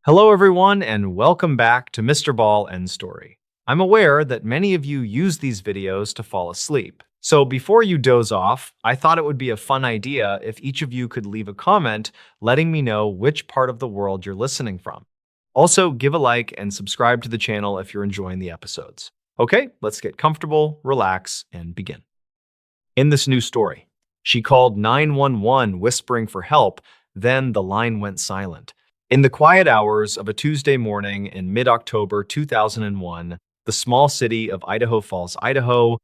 Hello, everyone, and welcome back to Mr. Ball and Story. I'm aware that many of you use these videos to fall asleep. So before you doze off, I thought it would be a fun idea if each of you could leave a comment letting me know which part of the world you're listening from. Also, give a like and subscribe to the channel if you're enjoying the episodes. Okay, let's get comfortable, relax, and begin. In this new story, she called 911 whispering for help, then the line went silent. In the quiet hours of a Tuesday morning in mid-October 2001, the small city of Idaho Falls, Idaho,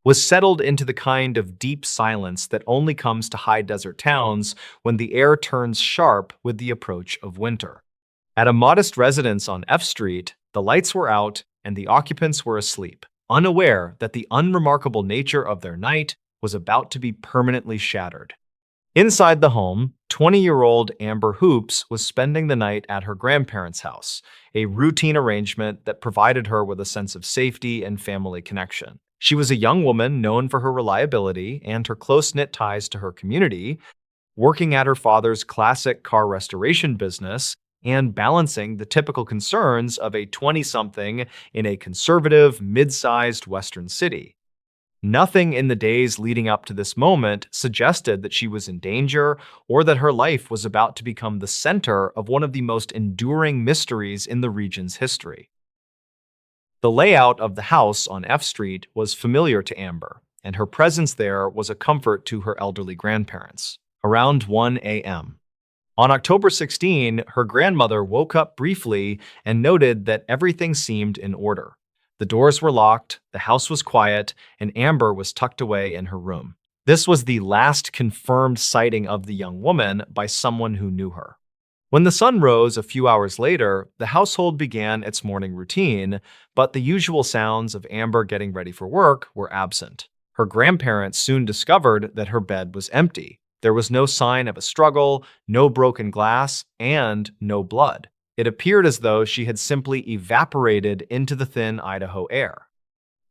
was settled into the kind of deep silence that only comes to high desert towns when the air turns sharp with the approach of winter. At a modest residence on F Street, the lights were out and the occupants were asleep, unaware that the unremarkable nature of their night was about to be permanently shattered. Inside the home, 20-year-old Amber Hoops was spending the night at her grandparents' house, a routine arrangement that provided her with a sense of safety and family connection. She was a young woman known for her reliability and her close-knit ties to her community, working at her father's classic car restoration business and balancing the typical concerns of a 20-something in a conservative, mid-sized Western city. Nothing in the days leading up to this moment suggested that she was in danger or that her life was about to become the center of one of the most enduring mysteries in the region's history. The layout of the house on F Street was familiar to Amber, and her presence there was a comfort to her elderly grandparents. Around 1 a.m. On October 16, her grandmother woke up briefly and noted that everything seemed in order. The doors were locked, the house was quiet, and Amber was tucked away in her room. This was the last confirmed sighting of the young woman by someone who knew her. When the sun rose a few hours later, the household began its morning routine, but the usual sounds of Amber getting ready for work were absent. Her grandparents soon discovered that her bed was empty. There was no sign of a struggle, no broken glass, and no blood. It appeared as though she had simply evaporated into the thin Idaho air.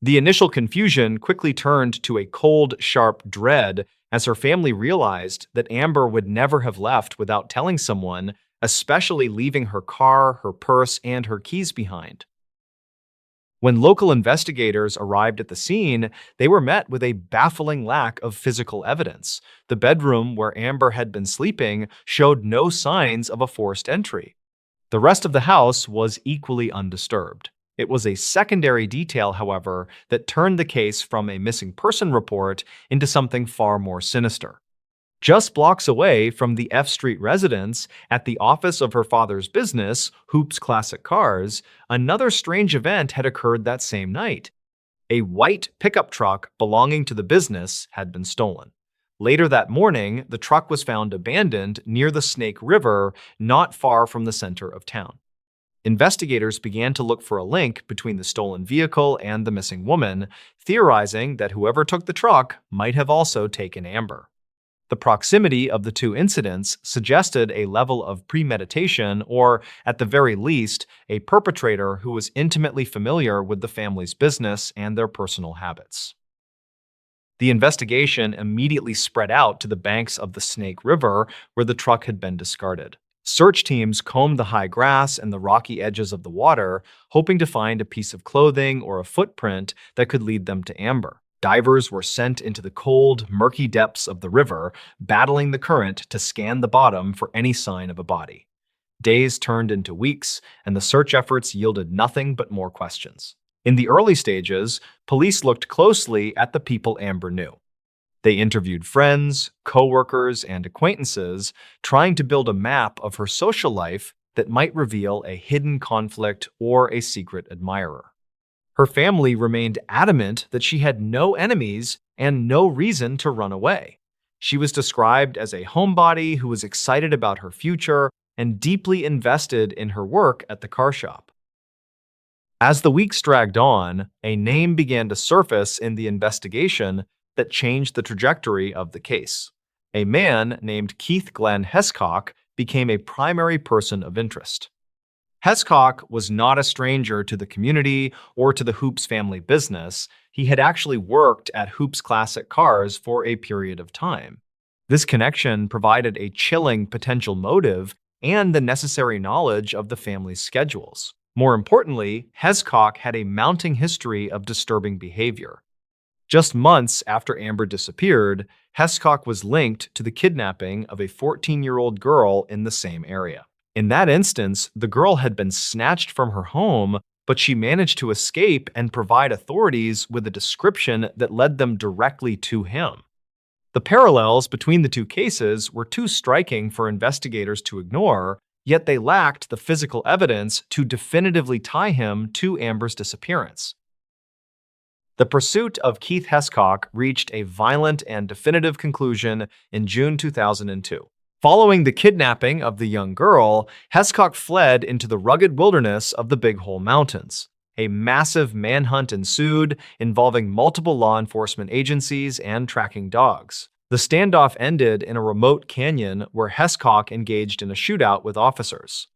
The initial confusion quickly turned to a cold, sharp dread as her family realized that Amber would never have left without telling someone, especially leaving her car, her purse, and her keys behind. When local investigators arrived at the scene, they were met with a baffling lack of physical evidence. The bedroom where Amber had been sleeping showed no signs of a forced entry. The rest of the house was equally undisturbed. It was a secondary detail, however, that turned the case from a missing person report into something far more sinister. Just blocks away from the F Street residence, at the office of her father's business, Hoops Classic Cars, another strange event had occurred that same night. A white pickup truck belonging to the business had been stolen. Later that morning, the truck was found abandoned near the Snake River, not far from the center of town. Investigators began to look for a link between the stolen vehicle and the missing woman, theorizing that whoever took the truck might have also taken Amber. The proximity of the two incidents suggested a level of premeditation or, at the very least, a perpetrator who was intimately familiar with the family's business and their personal habits. The investigation immediately spread out to the banks of the Snake River, where the truck had been discarded. Search teams combed the high grass and the rocky edges of the water, hoping to find a piece of clothing or a footprint that could lead them to Amber. Divers were sent into the cold, murky depths of the river, battling the current to scan the bottom for any sign of a body. Days turned into weeks, and the search efforts yielded nothing but more questions. In the early stages, police looked closely at the people Amber knew. They interviewed friends, co-workers, and acquaintances, trying to build a map of her social life that might reveal a hidden conflict or a secret admirer. Her family remained adamant that she had no enemies and no reason to run away. She was described as a homebody who was excited about her future and deeply invested in her work at the car shop. As the weeks dragged on, a name began to surface in the investigation that changed the trajectory of the case. A man named Keith Glenn Hescock became a primary person of interest. Hescock was not a stranger to the community or to the Hoops family business. He had actually worked at Hoops Classic Cars for a period of time. This connection provided a chilling potential motive and the necessary knowledge of the family's schedules. More importantly, Hescock had a mounting history of disturbing behavior. Just months after Amber disappeared, Hescock was linked to the kidnapping of a 14-year-old girl in the same area. In that instance, the girl had been snatched from her home, but she managed to escape and provide authorities with a description that led them directly to him. The parallels between the two cases were too striking for investigators to ignore, yet they lacked the physical evidence to definitively tie him to Amber's disappearance. The pursuit of Keith Hescock reached a violent and definitive conclusion in June 2002. Following the kidnapping of the young girl, Hescock fled into the rugged wilderness of the Big Hole Mountains. A massive manhunt ensued, involving multiple law enforcement agencies and tracking dogs. The standoff ended in a remote canyon where Hescock engaged in a shootout with officers.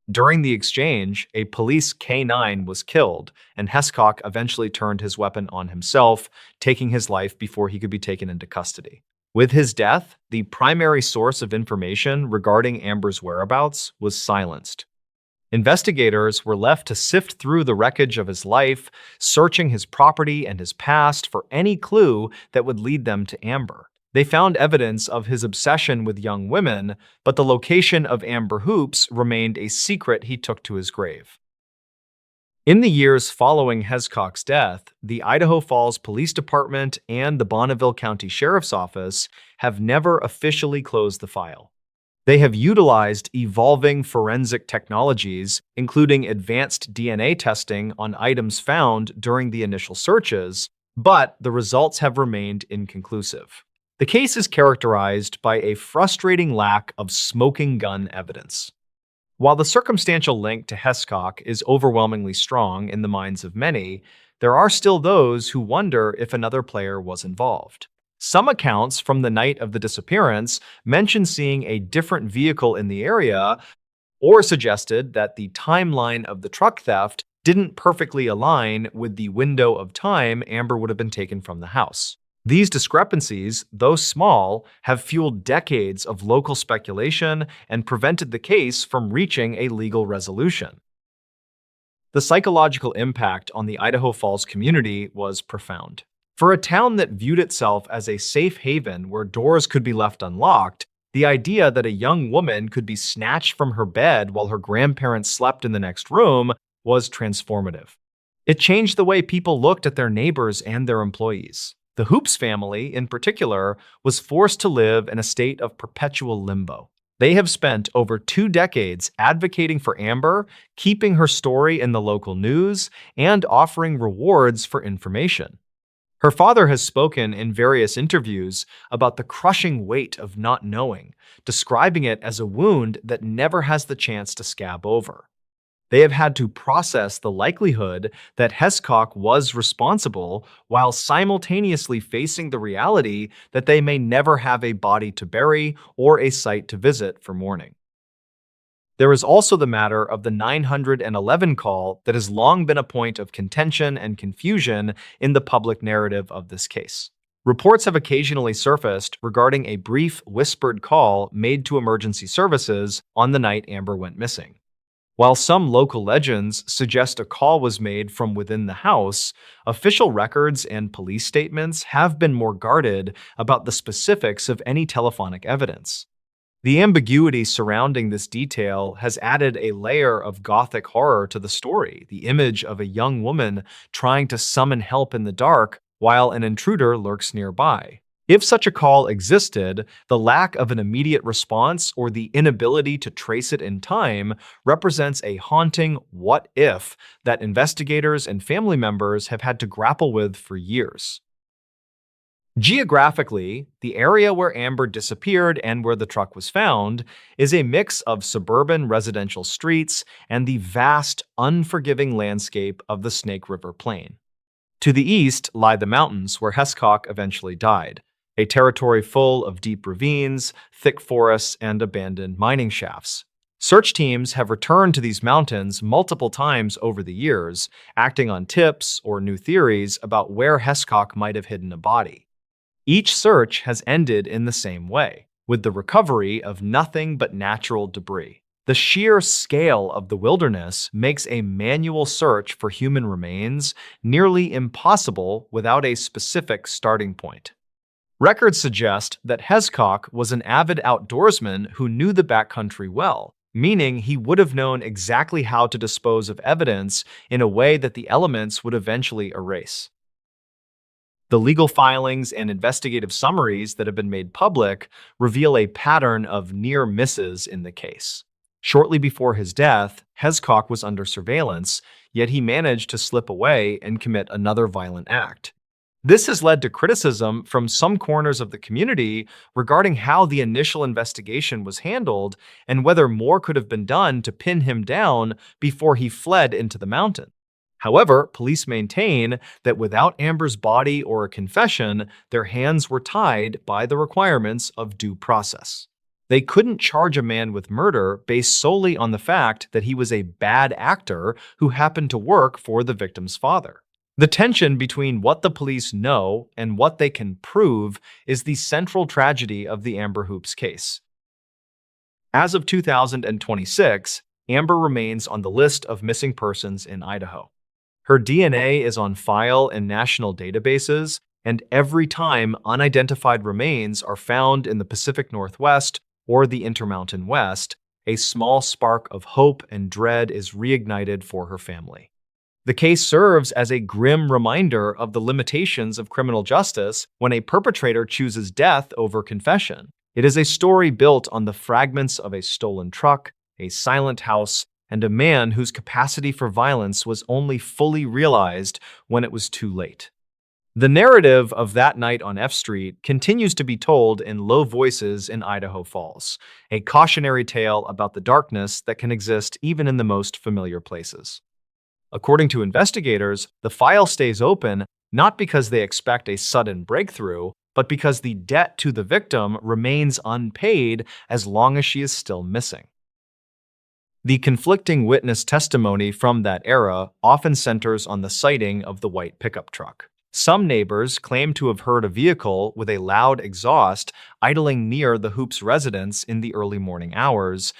During the exchange, a police K-9 was killed, and Hescock eventually turned his weapon on himself, taking his life before he could be taken into custody. With his death, the primary source of information regarding Amber's whereabouts was silenced. Investigators were left to sift through the wreckage of his life, searching his property and his past for any clue that would lead them to Amber. They found evidence of his obsession with young women, but the location of Amber Hoops remained a secret he took to his grave. In the years following Hescock's death, the Idaho Falls Police Department and the Bonneville County Sheriff's Office have never officially closed the file. They have utilized evolving forensic technologies, including advanced DNA testing on items found during the initial searches, but the results have remained inconclusive. The case is characterized by a frustrating lack of smoking gun evidence. While the circumstantial link to Hescock is overwhelmingly strong in the minds of many, there are still those who wonder if another player was involved. Some accounts from the night of the disappearance mention seeing a different vehicle in the area, or suggested that the timeline of the truck theft didn't perfectly align with the window of time Amber would have been taken from the house. These discrepancies, though small, have fueled decades of local speculation and prevented the case from reaching a legal resolution. The psychological impact on the Idaho Falls community was profound. For a town that viewed itself as a safe haven where doors could be left unlocked, the idea that a young woman could be snatched from her bed while her grandparents slept in the next room was transformative. It changed the way people looked at their neighbors and their employees. The Hoops family, in particular, was forced to live in a state of perpetual limbo. They have spent over 2 decades advocating for Amber, keeping her story in the local news, and offering rewards for information. Her father has spoken in various interviews about the crushing weight of not knowing, describing it as a wound that never has the chance to scab over. They have had to process the likelihood that Hescock was responsible while simultaneously facing the reality that they may never have a body to bury or a site to visit for mourning. There is also the matter of the 911 call that has long been a point of contention and confusion in the public narrative of this case. Reports have occasionally surfaced regarding a brief whispered call made to emergency services on the night Amber went missing. While some local legends suggest a call was made from within the house, official records and police statements have been more guarded about the specifics of any telephonic evidence. The ambiguity surrounding this detail has added a layer of gothic horror to the story, the image of a young woman trying to summon help in the dark while an intruder lurks nearby. If such a call existed, the lack of an immediate response or the inability to trace it in time represents a haunting what if that investigators and family members have had to grapple with for years. Geographically, the area where Amber disappeared and where the truck was found is a mix of suburban residential streets and the vast, unforgiving landscape of the Snake River Plain. To the east lie the mountains where Hescock eventually died, a territory full of deep ravines, thick forests, and abandoned mining shafts. Search teams have returned to these mountains multiple times over the years, acting on tips or new theories about where Hescock might have hidden a body. Each search has ended in the same way, with the recovery of nothing but natural debris. The sheer scale of the wilderness makes a manual search for human remains nearly impossible without a specific starting point. Records suggest that Hescock was an avid outdoorsman who knew the backcountry well, meaning he would have known exactly how to dispose of evidence in a way that the elements would eventually erase. The legal filings and investigative summaries that have been made public reveal a pattern of near misses in the case. Shortly before his death, Hescock was under surveillance, yet he managed to slip away and commit another violent act. This has led to criticism from some corners of the community regarding how the initial investigation was handled and whether more could have been done to pin him down before he fled into the mountain. However, police maintain that without Amber's body or a confession, their hands were tied by the requirements of due process. They couldn't charge a man with murder based solely on the fact that he was a bad actor who happened to work for the victim's father. The tension between what the police know and what they can prove is the central tragedy of the Amber Hoops case. As of 2026, Amber remains on the list of missing persons in Idaho. Her DNA is on file in national databases, and every time unidentified remains are found in the Pacific Northwest or the Intermountain West, a small spark of hope and dread is reignited for her family. The case serves as a grim reminder of the limitations of criminal justice when a perpetrator chooses death over confession. It is a story built on the fragments of a stolen truck, a silent house, and a man whose capacity for violence was only fully realized when it was too late. The narrative of that night on F Street continues to be told in low voices in Idaho Falls, a cautionary tale about the darkness that can exist even in the most familiar places. According to investigators, the file stays open not because they expect a sudden breakthrough, but because the debt to the victim remains unpaid as long as she is still missing. The conflicting witness testimony from that era often centers on the sighting of the white pickup truck. Some neighbors claim to have heard a vehicle with a loud exhaust idling near the Hoops residence in the early morning hours,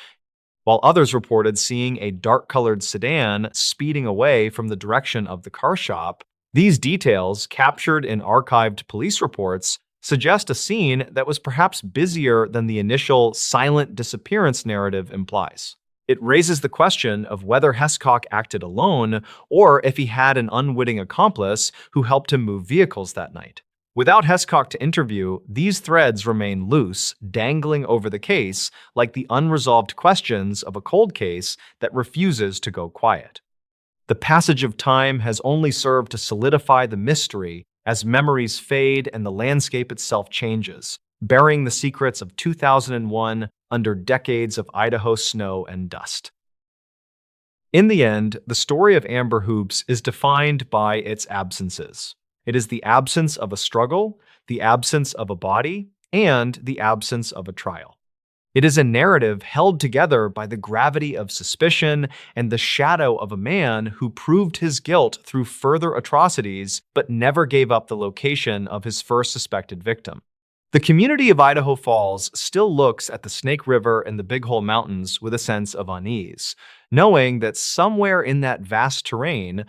while others reported seeing a dark-colored sedan speeding away from the direction of the car shop. These details, captured in archived police reports, suggest a scene that was perhaps busier than the initial silent disappearance narrative implies. It raises the question of whether Hescock acted alone or if he had an unwitting accomplice who helped him move vehicles that night. Without Hescock to interview, these threads remain loose, dangling over the case like the unresolved questions of a cold case that refuses to go quiet. The passage of time has only served to solidify the mystery as memories fade and the landscape itself changes, burying the secrets of 2001 under decades of Idaho snow and dust. In the end, the story of Amber Hoops is defined by its absences. It is the absence of a struggle, the absence of a body, and the absence of a trial. It is a narrative held together by the gravity of suspicion and the shadow of a man who proved his guilt through further atrocities but never gave up the location of his first suspected victim. The community of Idaho Falls still looks at the Snake River and the Big Hole Mountains with a sense of unease, knowing that somewhere in that vast terrain,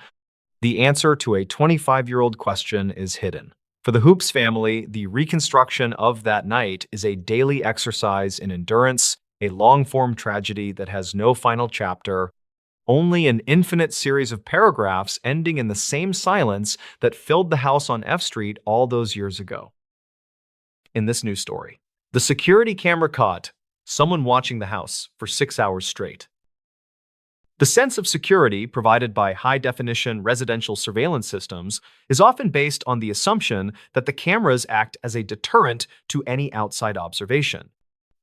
the answer to a 25-year-old question is hidden. For the Hoops family, the reconstruction of that night is a daily exercise in endurance, a long-form tragedy that has no final chapter, only an infinite series of paragraphs ending in the same silence that filled the house on F Street all those years ago. In this news story, the security camera caught someone watching the house for 6 hours straight. The sense of security provided by high-definition residential surveillance systems is often based on the assumption that the cameras act as a deterrent to any outside observation.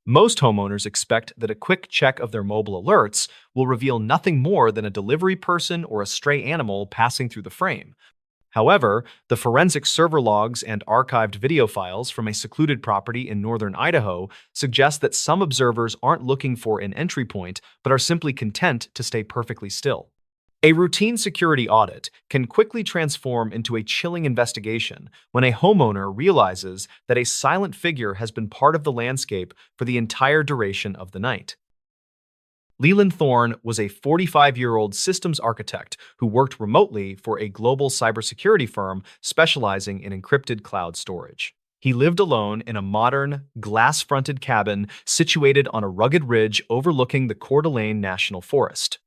Most homeowners expect that a quick check of their mobile alerts will reveal nothing more than a delivery person or a stray animal passing through the frame. However, the forensic server logs and archived video files from a secluded property in northern Idaho suggest that some observers aren't looking for an entry point, but are simply content to stay perfectly still. A routine security audit can quickly transform into a chilling investigation when a homeowner realizes that a silent figure has been part of the landscape for the entire duration of the night. Leland Thorne was a 45-year-old systems architect who worked remotely for a global cybersecurity firm specializing in encrypted cloud storage. He lived alone in a modern, glass-fronted cabin situated on a rugged ridge overlooking the Coeur d'Alene National Forest.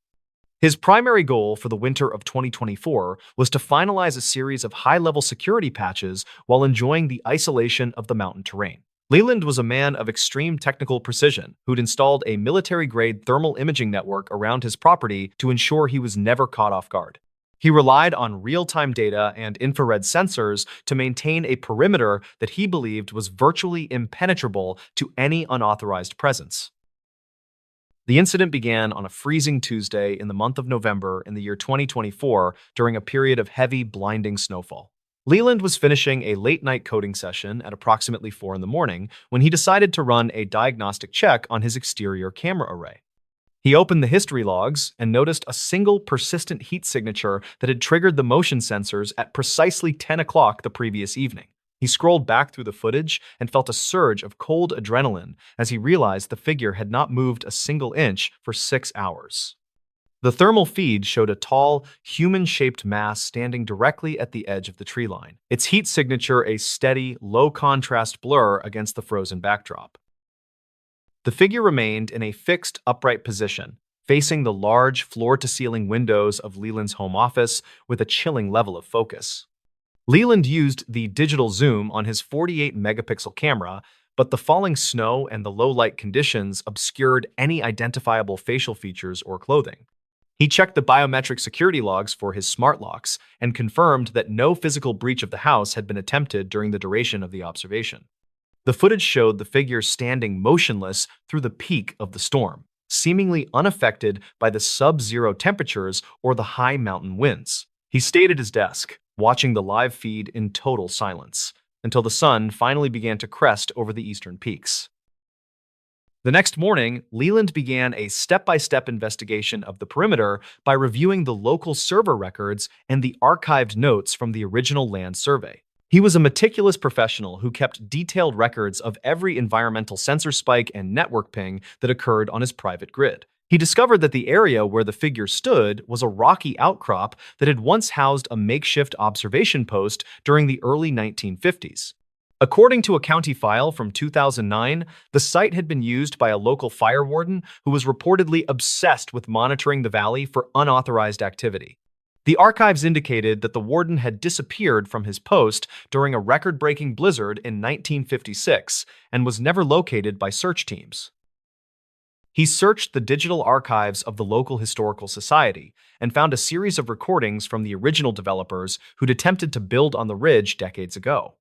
His primary goal for the winter of 2024 was to finalize a series of high-level security patches while enjoying the isolation of the mountain terrain. Leland was a man of extreme technical precision who'd installed a military-grade thermal imaging network around his property to ensure he was never caught off guard. He relied on real-time data and infrared sensors to maintain a perimeter that he believed was virtually impenetrable to any unauthorized presence. The incident began on a freezing Tuesday in the month of November in the year 2024 during a period of heavy, blinding snowfall. Leland was finishing a late-night coding session at approximately 4 in the morning when he decided to run a diagnostic check on his exterior camera array. He opened the history logs and noticed a single persistent heat signature that had triggered the motion sensors at precisely 10 o'clock the previous evening. He scrolled back through the footage and felt a surge of cold adrenaline as he realized the figure had not moved a single inch for 6 hours. The thermal feed showed a tall, human-shaped mass standing directly at the edge of the tree line, its heat signature a steady, low-contrast blur against the frozen backdrop. The figure remained in a fixed, upright position, facing the large, floor-to-ceiling windows of Leland's home office with a chilling level of focus. Leland used the digital zoom on his 48-megapixel camera, but the falling snow and the low-light conditions obscured any identifiable facial features or clothing. He checked the biometric security logs for his smart locks and confirmed that no physical breach of the house had been attempted during the duration of the observation. The footage showed the figure standing motionless through the peak of the storm, seemingly unaffected by the sub-zero temperatures or the high mountain winds. He stayed at his desk, watching the live feed in total silence, until the sun finally began to crest over the eastern peaks. The next morning, Leland began a step-by-step investigation of the perimeter by reviewing the local server records and the archived notes from the original land survey. He was a meticulous professional who kept detailed records of every environmental sensor spike and network ping that occurred on his private grid. He discovered that the area where the figure stood was a rocky outcrop that had once housed a makeshift observation post during the early 1950s. According to a county file from 2009, the site had been used by a local fire warden who was reportedly obsessed with monitoring the valley for unauthorized activity. The archives indicated that the warden had disappeared from his post during a record-breaking blizzard in 1956 and was never located by search teams. He searched the digital archives of the local historical society and found a series of recordings from the original developers who'd attempted to build on the ridge decades ago.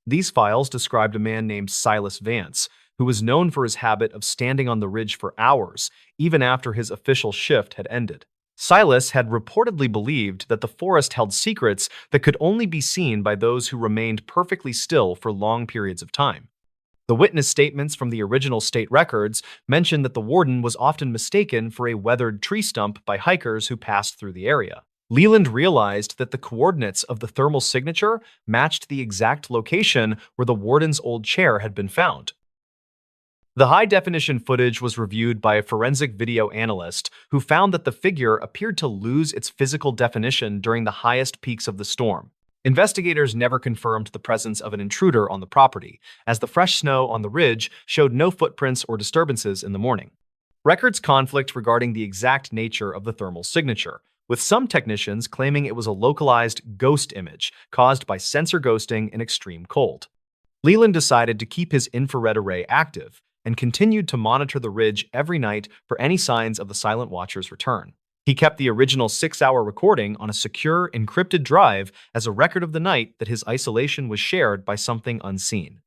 These files described a man named Silas Vance, who was known for his habit of standing on the ridge for hours, even after his official shift had ended. Silas had reportedly believed that the forest held secrets that could only be seen by those who remained perfectly still for long periods of time. The witness statements from the original state records mention that the warden was often mistaken for a weathered tree stump by hikers who passed through the area. Leland realized that the coordinates of the thermal signature matched the exact location where the warden's old chair had been found. The high-definition footage was reviewed by a forensic video analyst who found that the figure appeared to lose its physical definition during the highest peaks of the storm. Investigators never confirmed the presence of an intruder on the property, as the fresh snow on the ridge showed no footprints or disturbances in the morning. Records conflict regarding the exact nature of the thermal signature, with some technicians claiming it was a localized ghost image caused by sensor ghosting in extreme cold. Leland decided to keep his infrared array active and continued to monitor the ridge every night for any signs of the Silent Watcher's return. He kept the original 6-hour recording on a secure, encrypted drive as a record of the night that his isolation was shared by something unseen.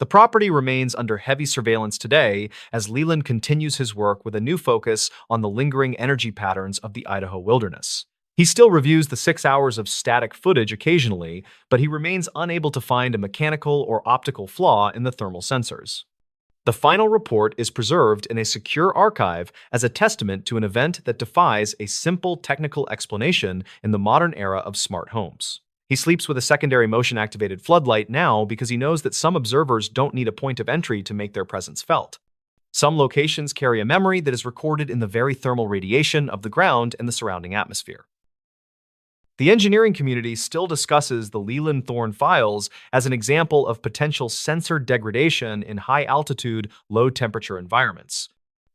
The property remains under heavy surveillance today as Leland continues his work with a new focus on the lingering energy patterns of the Idaho wilderness. He still reviews the 6 hours of static footage occasionally, but he remains unable to find a mechanical or optical flaw in the thermal sensors. The final report is preserved in a secure archive as a testament to an event that defies a simple technical explanation in the modern era of smart homes. He sleeps with a secondary motion-activated floodlight now because he knows that some observers don't need a point of entry to make their presence felt. Some locations carry a memory that is recorded in the very thermal radiation of the ground and the surrounding atmosphere. The engineering community still discusses the Leland Thorne files as an example of potential sensor degradation in high-altitude, low-temperature environments.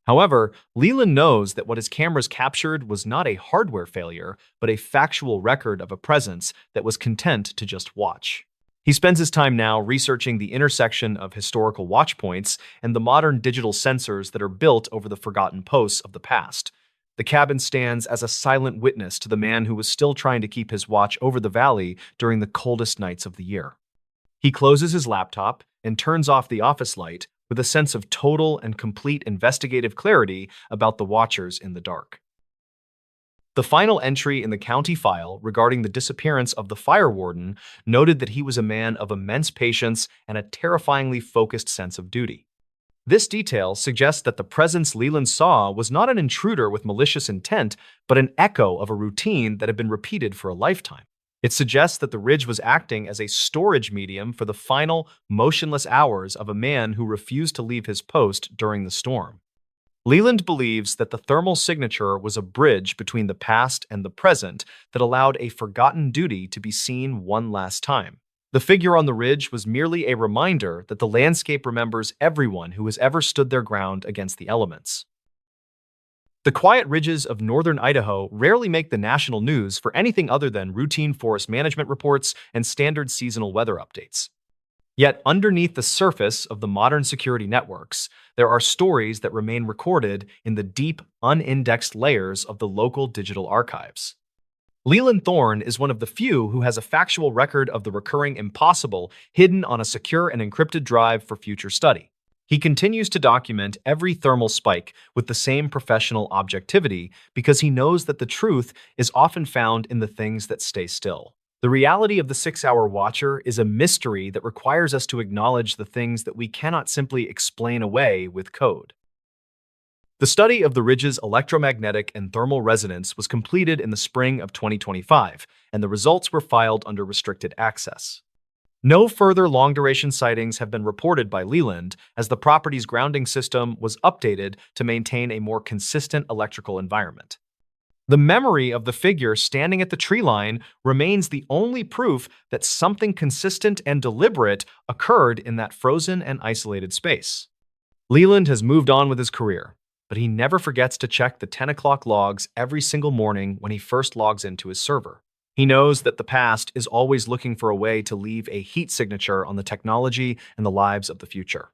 However, Leland knows that what his cameras captured was not a hardware failure, but a factual record of a presence that was content to just watch. He spends his time now researching the intersection of historical watch points and the modern digital sensors that are built over the forgotten posts of the past. The cabin stands as a silent witness to the man who was still trying to keep his watch over the valley during the coldest nights of the year. He closes his laptop and turns off the office light with a sense of total and complete investigative clarity about the watchers in the dark. The final entry in the county file regarding the disappearance of the fire warden noted that he was a man of immense patience and a terrifyingly focused sense of duty. This detail suggests that the presence Leland saw was not an intruder with malicious intent, but an echo of a routine that had been repeated for a lifetime. It suggests that the ridge was acting as a storage medium for the final, motionless hours of a man who refused to leave his post during the storm. Leland believes that the thermal signature was a bridge between the past and the present that allowed a forgotten duty to be seen one last time. The figure on the ridge was merely a reminder that the landscape remembers everyone who has ever stood their ground against the elements. The quiet ridges of northern Idaho rarely make the national news for anything other than routine forest management reports and standard seasonal weather updates. Yet underneath the surface of the modern security networks, there are stories that remain recorded in the deep, unindexed layers of the local digital archives. Leland Thorne is one of the few who has a factual record of the recurring impossible hidden on a secure and encrypted drive for future study. He continues to document every thermal spike with the same professional objectivity because he knows that the truth is often found in the things that stay still. The reality of the 6-hour watcher is a mystery that requires us to acknowledge the things that we cannot simply explain away with code. The study of the ridge's electromagnetic and thermal resonance was completed in the spring of 2025, and the results were filed under restricted access. No further long-duration sightings have been reported by Leland, as the property's grounding system was updated to maintain a more consistent electrical environment. The memory of the figure standing at the tree line remains the only proof that something consistent and deliberate occurred in that frozen and isolated space. Leland has moved on with his career, but he never forgets to check the 10 o'clock logs every single morning when he first logs into his server. He knows that the past is always looking for a way to leave a heat signature on the technology and the lives of the future.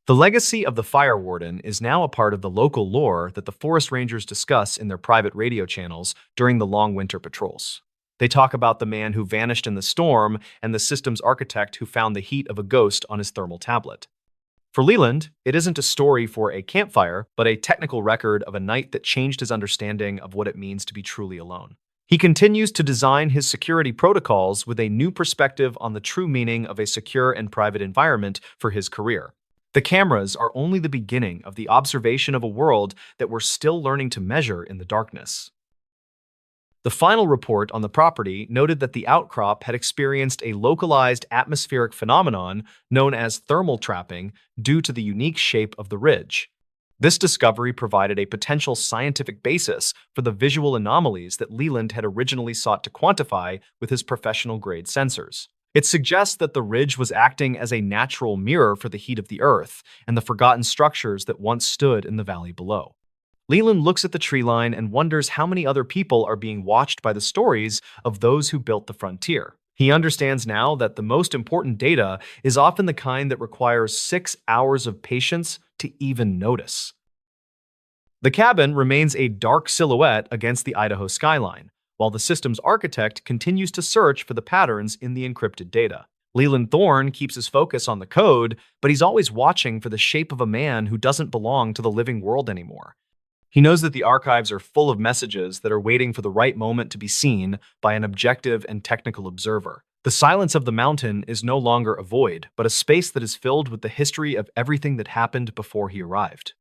The legacy of the fire warden is now a part of the local lore that the forest rangers discuss in their private radio channels during the long winter patrols. They talk about the man who vanished in the storm and the system's architect who found the heat of a ghost on his thermal tablet. For Leland, it isn't a story for a campfire, but a technical record of a night that changed his understanding of what it means to be truly alone. He continues to design his security protocols with a new perspective on the true meaning of a secure and private environment for his career. The cameras are only the beginning of the observation of a world that we're still learning to measure in the darkness. The final report on the property noted that the outcrop had experienced a localized atmospheric phenomenon known as thermal trapping due to the unique shape of the ridge. This discovery provided a potential scientific basis for the visual anomalies that Leland had originally sought to quantify with his professional-grade sensors. It suggests that the ridge was acting as a natural mirror for the heat of the earth and the forgotten structures that once stood in the valley below. Leland looks at the tree line and wonders how many other people are being watched by the stories of those who built the frontier. He understands now that the most important data is often the kind that requires 6 hours of patience to even notice. The cabin remains a dark silhouette against the Idaho skyline, while the system's architect continues to search for the patterns in the encrypted data. Leland Thorne keeps his focus on the code, but he's always watching for the shape of a man who doesn't belong to the living world anymore. He knows that the archives are full of messages that are waiting for the right moment to be seen by an objective and technical observer. The silence of the mountain is no longer a void, but a space that is filled with the history of everything that happened before he arrived.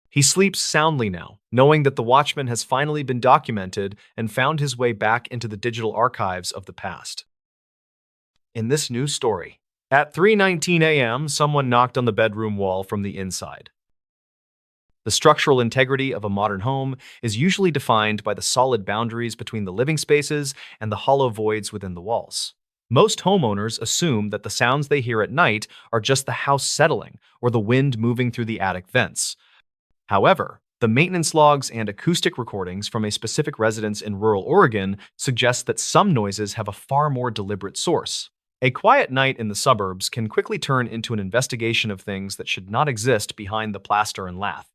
He sleeps soundly now, knowing that the watchman has finally been documented and found his way back into the digital archives of the past. In this new story, at 3:19 a.m., someone knocked on the bedroom wall from the inside. The structural integrity of a modern home is usually defined by the solid boundaries between the living spaces and the hollow voids within the walls. Most homeowners assume that the sounds they hear at night are just the house settling or the wind moving through the attic vents. However, the maintenance logs and acoustic recordings from a specific residence in rural Oregon suggest that some noises have a far more deliberate source. A quiet night in the suburbs can quickly turn into an investigation of things that should not exist behind the plaster and lath.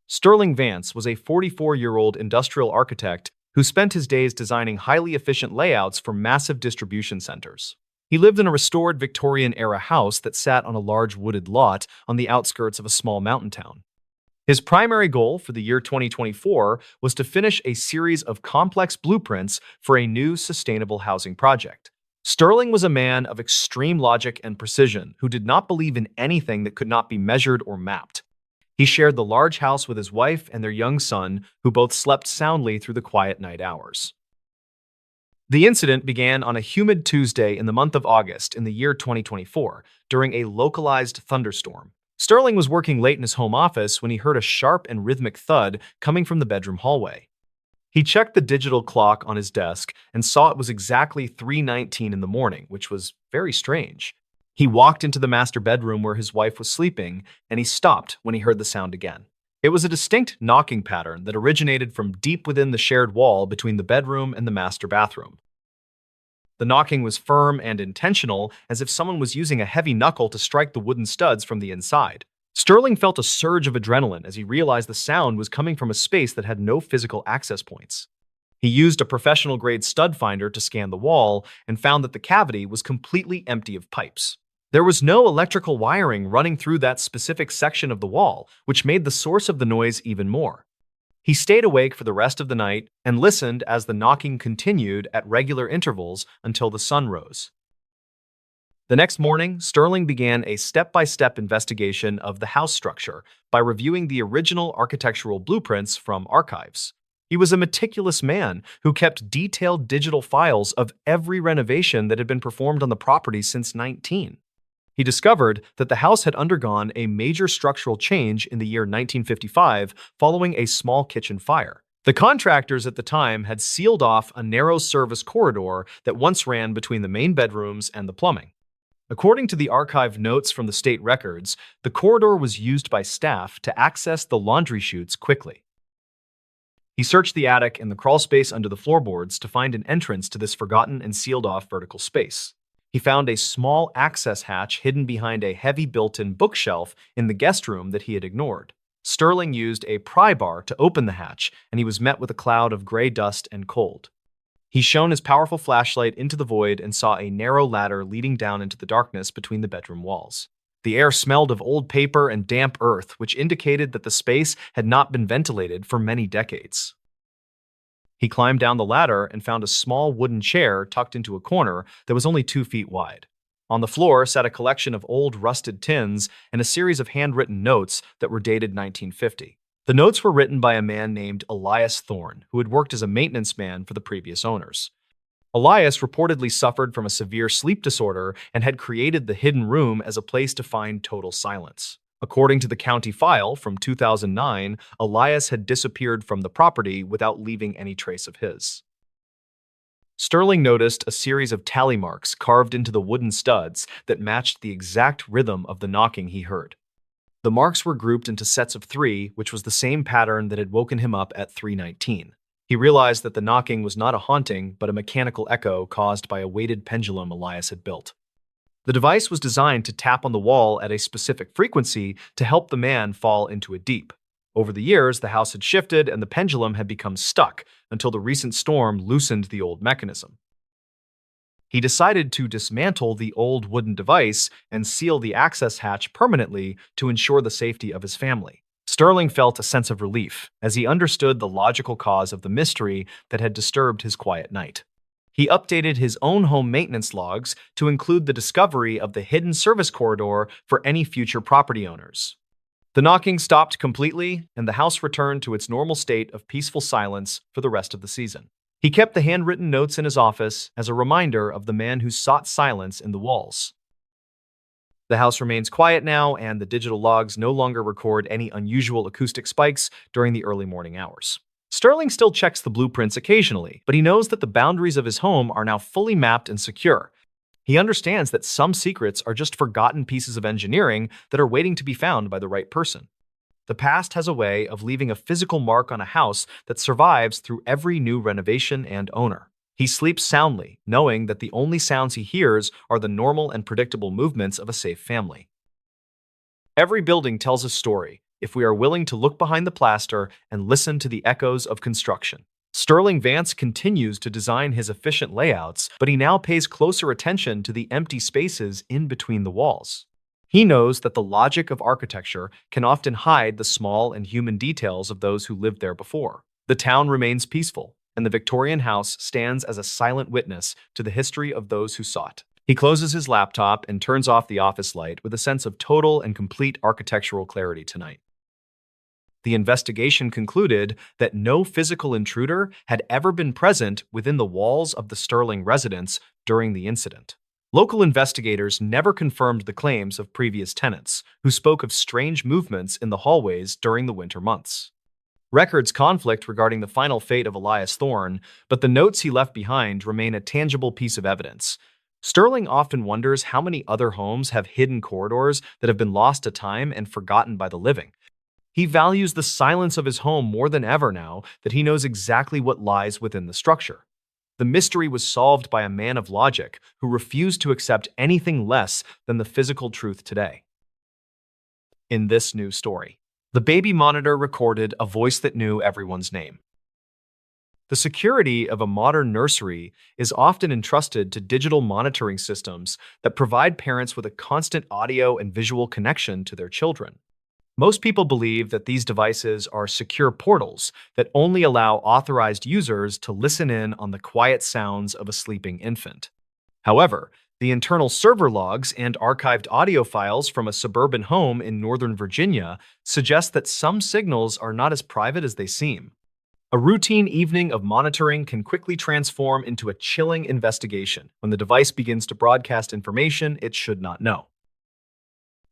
Sterling Vance was a 44-year-old industrial architect who spent his days designing highly efficient layouts for massive distribution centers. He lived in a restored Victorian-era house that sat on a large wooded lot on the outskirts of a small mountain town. His primary goal for the year 2024 was to finish a series of complex blueprints for a new sustainable housing project. Sterling was a man of extreme logic and precision who did not believe in anything that could not be measured or mapped. He shared the large house with his wife and their young son, who both slept soundly through the quiet night hours. The incident began on a humid Tuesday in the month of August in the year 2024, during a localized thunderstorm. Sterling was working late in his home office when he heard a sharp and rhythmic thud coming from the bedroom hallway. He checked the digital clock on his desk and saw it was exactly 3:19 in the morning, which was very strange. He walked into the master bedroom where his wife was sleeping, and he stopped when he heard the sound again. It was a distinct knocking pattern that originated from deep within the shared wall between the bedroom and the master bathroom. The knocking was firm and intentional, as if someone was using a heavy knuckle to strike the wooden studs from the inside. Sterling felt a surge of adrenaline as he realized the sound was coming from a space that had no physical access points. He used a professional-grade stud finder to scan the wall and found that the cavity was completely empty of pipes. There was no electrical wiring running through that specific section of the wall, which made the source of the noise even more. He stayed awake for the rest of the night and listened as the knocking continued at regular intervals until the sun rose. The next morning, Sterling began a step-by-step investigation of the house structure by reviewing the original architectural blueprints from archives. He was a meticulous man who kept detailed digital files of every renovation that had been performed on the property since 19. He discovered that the house had undergone a major structural change in the year 1955 following a small kitchen fire. The contractors at the time had sealed off a narrow service corridor that once ran between the main bedrooms and the plumbing. According to the archive notes from the state records, the corridor was used by staff to access the laundry chutes quickly. He searched the attic and the crawl space under the floorboards to find an entrance to this forgotten and sealed-off vertical space. He found a small access hatch hidden behind a heavy built-in bookshelf in the guest room that he had ignored. Sterling used a pry bar to open the hatch, and he was met with a cloud of gray dust and cold. He shone his powerful flashlight into the void and saw a narrow ladder leading down into the darkness between the bedroom walls. The air smelled of old paper and damp earth, which indicated that the space had not been ventilated for many decades. He climbed down the ladder and found a small wooden chair tucked into a corner that was only 2 feet wide. On the floor sat a collection of old rusted tins and a series of handwritten notes that were dated 1950. The notes were written by a man named Elias Thorne, who had worked as a maintenance man for the previous owners. Elias reportedly suffered from a severe sleep disorder and had created the hidden room as a place to find total silence. According to the county file from 2009, Elias had disappeared from the property without leaving any trace of his. Sterling noticed a series of tally marks carved into the wooden studs that matched the exact rhythm of the knocking he heard. The marks were grouped into sets of 3, which was the same pattern that had woken him up at 3:19. He realized that the knocking was not a haunting, but a mechanical echo caused by a weighted pendulum Elias had built. The device was designed to tap on the wall at a specific frequency to help the man fall into a deep. Over the years, the house had shifted and the pendulum had become stuck until the recent storm loosened the old mechanism. He decided to dismantle the old wooden device and seal the access hatch permanently to ensure the safety of his family. Sterling felt a sense of relief as he understood the logical cause of the mystery that had disturbed his quiet night. He updated his own home maintenance logs to include the discovery of the hidden service corridor for any future property owners. The knocking stopped completely, and the house returned to its normal state of peaceful silence for the rest of the season. He kept the handwritten notes in his office as a reminder of the man who sought silence in the walls. The house remains quiet now, and the digital logs no longer record any unusual acoustic spikes during the early morning hours. Sterling still checks the blueprints occasionally, but he knows that the boundaries of his home are now fully mapped and secure. He understands that some secrets are just forgotten pieces of engineering that are waiting to be found by the right person. The past has a way of leaving a physical mark on a house that survives through every new renovation and owner. He sleeps soundly, knowing that the only sounds he hears are the normal and predictable movements of a safe family. Every building tells a story, if we are willing to look behind the plaster and listen to the echoes of construction. Sterling Vance continues to design his efficient layouts, but he now pays closer attention to the empty spaces in between the walls. He knows that the logic of architecture can often hide the small and human details of those who lived there before. The town remains peaceful, and the Victorian house stands as a silent witness to the history of those who saw it. He closes his laptop and turns off the office light with a sense of total and complete architectural clarity tonight. The investigation concluded that no physical intruder had ever been present within the walls of the Sterling residence during the incident. Local investigators never confirmed the claims of previous tenants, who spoke of strange movements in the hallways during the winter months. Records conflict regarding the final fate of Elias Thorne, but the notes he left behind remain a tangible piece of evidence. Sterling often wonders how many other homes have hidden corridors that have been lost to time and forgotten by the living. He values the silence of his home more than ever now that he knows exactly what lies within the structure. The mystery was solved by a man of logic who refused to accept anything less than the physical truth today. In this new story, the baby monitor recorded a voice that knew everyone's name. The security of a modern nursery is often entrusted to digital monitoring systems that provide parents with a constant audio and visual connection to their children. Most people believe that these devices are secure portals that only allow authorized users to listen in on the quiet sounds of a sleeping infant. However, the internal server logs and archived audio files from a suburban home in Northern Virginia suggest that some signals are not as private as they seem. A routine evening of monitoring can quickly transform into a chilling investigation when the device begins to broadcast information it should not know.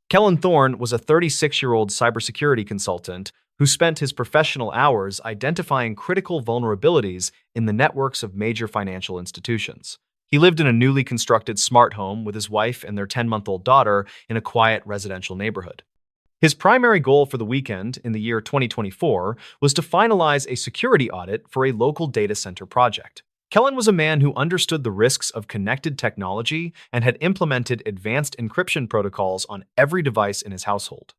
Kellen Thorne was a 36-year-old cybersecurity consultant who spent his professional hours identifying critical vulnerabilities in the networks of major financial institutions. He lived in a newly constructed smart home with his wife and their 10-month-old daughter in a quiet residential neighborhood. His primary goal for the weekend in the year 2024 was to finalize a security audit for a local data center project. Kellen was a man who understood the risks of connected technology and had implemented advanced encryption protocols on every device in his household.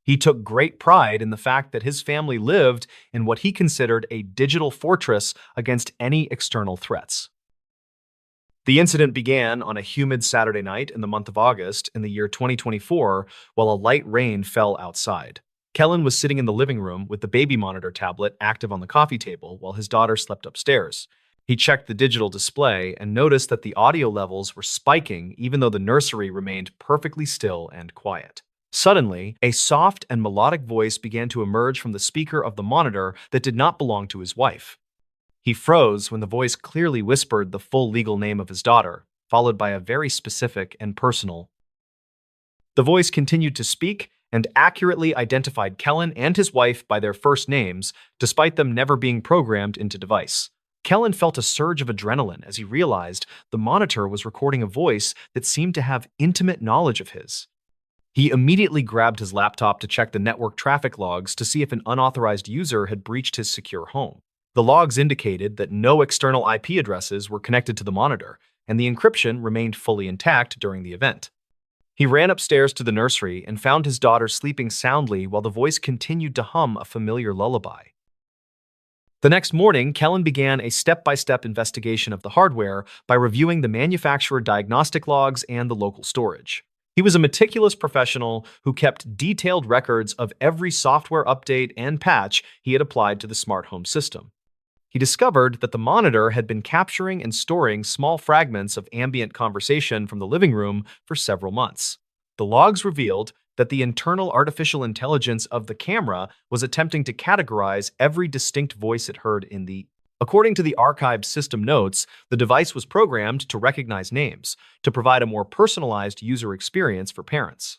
He took great pride in the fact that his family lived in what he considered a digital fortress against any external threats. The incident began on a humid Saturday night in the month of August in the year 2024 while a light rain fell outside. Kellen was sitting in the living room with the baby monitor tablet active on the coffee table while his daughter slept upstairs. He checked the digital display and noticed that the audio levels were spiking even though the nursery remained perfectly still and quiet. Suddenly, a soft and melodic voice began to emerge from the speaker of the monitor that did not belong to his wife. He froze when the voice clearly whispered the full legal name of his daughter, followed by a very specific and personal. The voice continued to speak and accurately identified Kellen and his wife by their first names, despite them never being programmed into device. Kellen felt a surge of adrenaline as he realized the monitor was recording a voice that seemed to have intimate knowledge of his. He immediately grabbed his laptop to check the network traffic logs to see if an unauthorized user had breached his secure home. The logs indicated that no external IP addresses were connected to the monitor, and the encryption remained fully intact during the event. He ran upstairs to the nursery and found his daughter sleeping soundly while the voice continued to hum a familiar lullaby. The next morning, Kellen began a step-by-step investigation of the hardware by reviewing the manufacturer diagnostic logs and the local storage. He was a meticulous professional who kept detailed records of every software update and patch he had applied to the smart home system. He discovered that the monitor had been capturing and storing small fragments of ambient conversation from the living room for several months. The logs revealed that the internal artificial intelligence of the camera was attempting to categorize every distinct voice it heard in the According to the archived system notes, the device was programmed to recognize names, to provide a more personalized user experience for parents.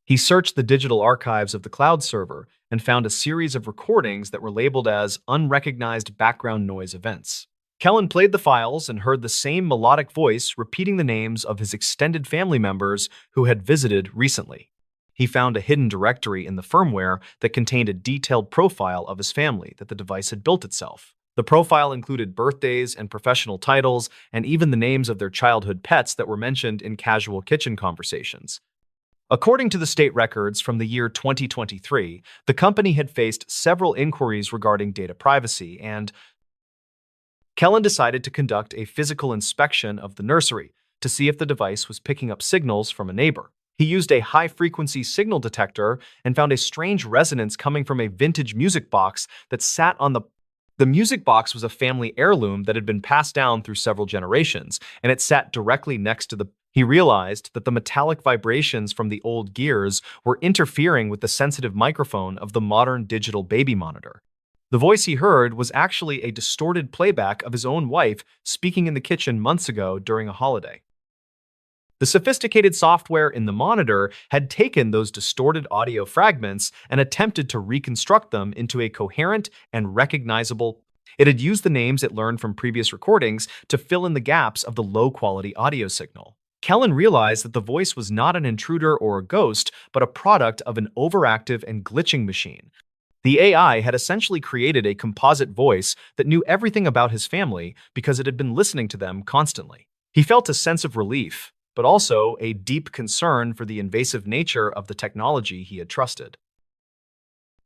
He searched the digital archives of the cloud server and found a series of recordings that were labeled as unrecognized background noise events. Kellen played the files and heard the same melodic voice repeating the names of his extended family members who had visited recently. He found a hidden directory in the firmware that contained a detailed profile of his family that the device had built itself. The profile included birthdays and professional titles, and even the names of their childhood pets that were mentioned in casual kitchen conversations. According to the state records from the year 2023, the company had faced several inquiries regarding data privacy, and Kellen decided to conduct a physical inspection of the nursery to see if the device was picking up signals from a neighbor. He used a high-frequency signal detector and found a strange resonance coming from a vintage music box that sat on the music box was a family heirloom that had been passed down through several generations, and it sat directly next to the. He realized that the metallic vibrations from the old gears were interfering with the sensitive microphone of the modern digital baby monitor. The voice he heard was actually a distorted playback of his own wife speaking in the kitchen months ago during a holiday. The sophisticated software in the monitor had taken those distorted audio fragments and attempted to reconstruct them into a coherent and recognizable. It had used the names it learned from previous recordings to fill in the gaps of the low-quality audio signal. Kellen realized that the voice was not an intruder or a ghost, but a product of an overactive and glitching machine. The AI had essentially created a composite voice that knew everything about his family because it had been listening to them constantly. He felt a sense of relief, but also a deep concern for the invasive nature of the technology he had trusted.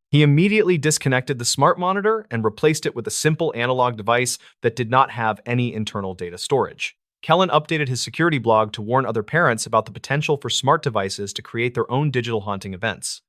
He immediately disconnected the smart monitor and replaced it with a simple analog device that did not have any internal data storage. Kellen updated his security blog to warn other parents about the potential for smart devices to create their own digital haunting events.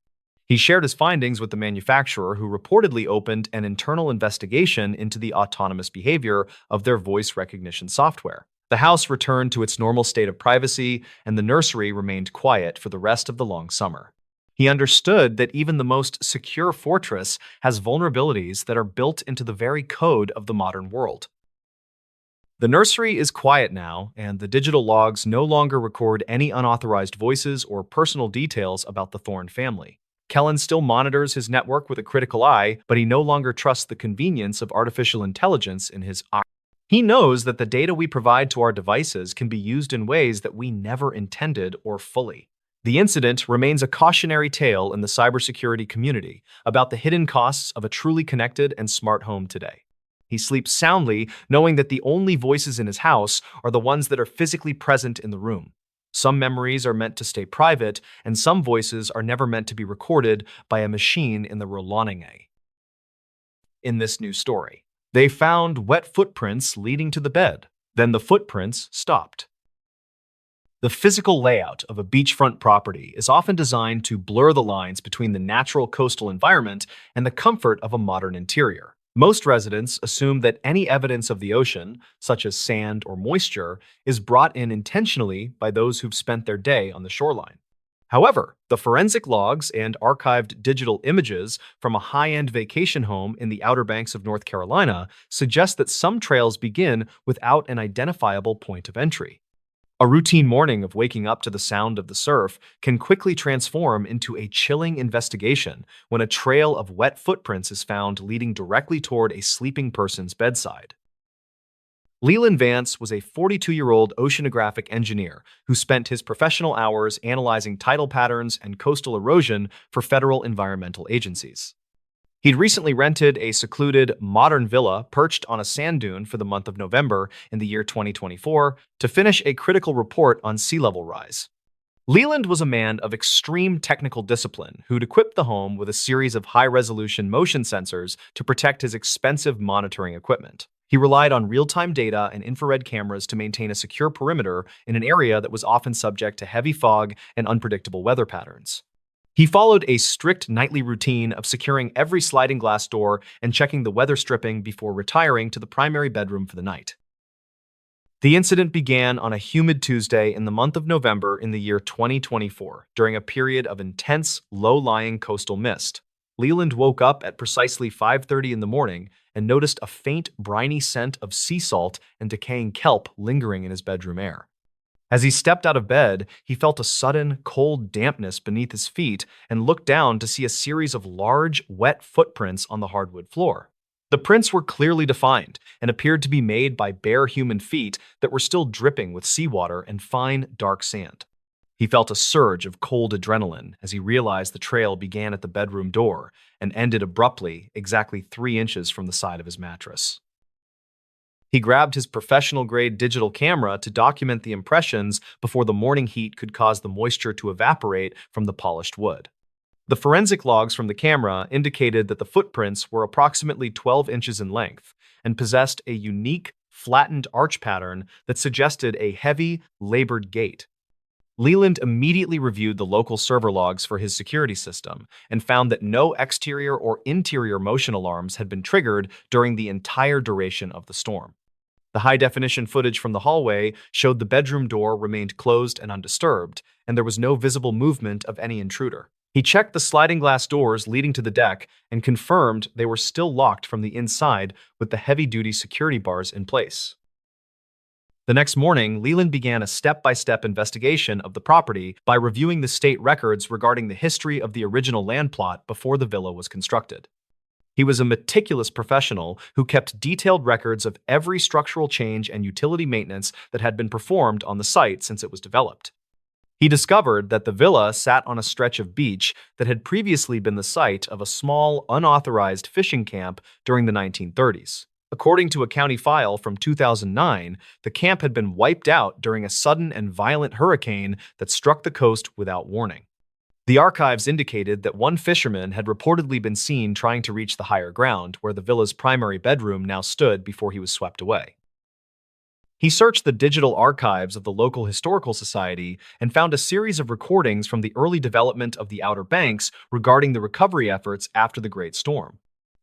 He shared his findings with the manufacturer, who reportedly opened an internal investigation into the autonomous behavior of their voice recognition software. The house returned to its normal state of privacy, and the nursery remained quiet for the rest of the long summer. He understood that even the most secure fortress has vulnerabilities that are built into the very code of the modern world. The nursery is quiet now, and the digital logs no longer record any unauthorized voices or personal details about the Thorne family. Kellen still monitors his network with a critical eye, but he no longer trusts the convenience of artificial intelligence in his eye. He knows that the data we provide to our devices can be used in ways that we never intended or fully. The incident remains a cautionary tale in the cybersecurity community about the hidden costs of a truly connected and smart home today. He sleeps soundly, knowing that the only voices in his house are the ones that are physically present in the room. Some memories are meant to stay private, and some voices are never meant to be recorded by a machine in the Roloningay. In this new story, they found wet footprints leading to the bed. Then the footprints stopped. The physical layout of a beachfront property is often designed to blur the lines between the natural coastal environment and the comfort of a modern interior. Most residents assume that any evidence of the ocean, such as sand or moisture, is brought in intentionally by those who've spent their day on the shoreline. However, the forensic logs and archived digital images from a high-end vacation home in the Outer Banks of North Carolina suggest that some trails begin without an identifiable point of entry. A routine morning of waking up to the sound of the surf can quickly transform into a chilling investigation when a trail of wet footprints is found leading directly toward a sleeping person's bedside. Leland Vance was a 42-year-old oceanographic engineer who spent his professional hours analyzing tidal patterns and coastal erosion for federal environmental agencies. He'd recently rented a secluded, modern villa perched on a sand dune for the month of November in the year 2024 to finish a critical report on sea level rise. Leland was a man of extreme technical discipline who'd equipped the home with a series of high-resolution motion sensors to protect his expensive monitoring equipment. He relied on real-time data and infrared cameras to maintain a secure perimeter in an area that was often subject to heavy fog and unpredictable weather patterns. He followed a strict nightly routine of securing every sliding glass door and checking the weather stripping before retiring to the primary bedroom for the night. The incident began on a humid Tuesday in the month of November in the year 2024, during a period of intense, low-lying coastal mist. Leland woke up at precisely 5:30 in the morning and noticed a faint, briny scent of sea salt and decaying kelp lingering in his bedroom air. As he stepped out of bed, he felt a sudden, cold dampness beneath his feet and looked down to see a series of large, wet footprints on the hardwood floor. The prints were clearly defined and appeared to be made by bare human feet that were still dripping with seawater and fine, dark sand. He felt a surge of cold adrenaline as he realized the trail began at the bedroom door and ended abruptly, exactly 3 inches from the side of his mattress. He grabbed his professional-grade digital camera to document the impressions before the morning heat could cause the moisture to evaporate from the polished wood. The forensic logs from the camera indicated that the footprints were approximately 12 inches in length and possessed a unique, flattened arch pattern that suggested a heavy, labored gait. Leland immediately reviewed the local server logs for his security system and found that no exterior or interior motion alarms had been triggered during the entire duration of the storm. The high-definition footage from the hallway showed the bedroom door remained closed and undisturbed, and there was no visible movement of any intruder. He checked the sliding glass doors leading to the deck and confirmed they were still locked from the inside with the heavy-duty security bars in place. The next morning, Leland began a step-by-step investigation of the property by reviewing the state records regarding the history of the original land plot before the villa was constructed. He was a meticulous professional who kept detailed records of every structural change and utility maintenance that had been performed on the site since it was developed. He discovered that the villa sat on a stretch of beach that had previously been the site of a small, unauthorized fishing camp during the 1930s. According to a county file from 2009, the camp had been wiped out during a sudden and violent hurricane that struck the coast without warning. The archives indicated that one fisherman had reportedly been seen trying to reach the higher ground where the villa's primary bedroom now stood before he was swept away. He searched the digital archives of the local historical society and found a series of recordings from the early development of the Outer Banks regarding the recovery efforts after the Great Storm.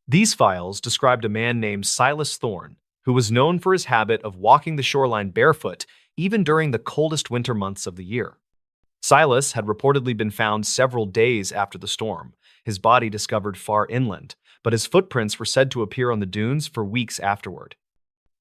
These files described a man named Silas Thorne, who was known for his habit of walking the shoreline barefoot even during the coldest winter months of the year. Silas had reportedly been found several days after the storm, his body discovered far inland, but his footprints were said to appear on the dunes for weeks afterward.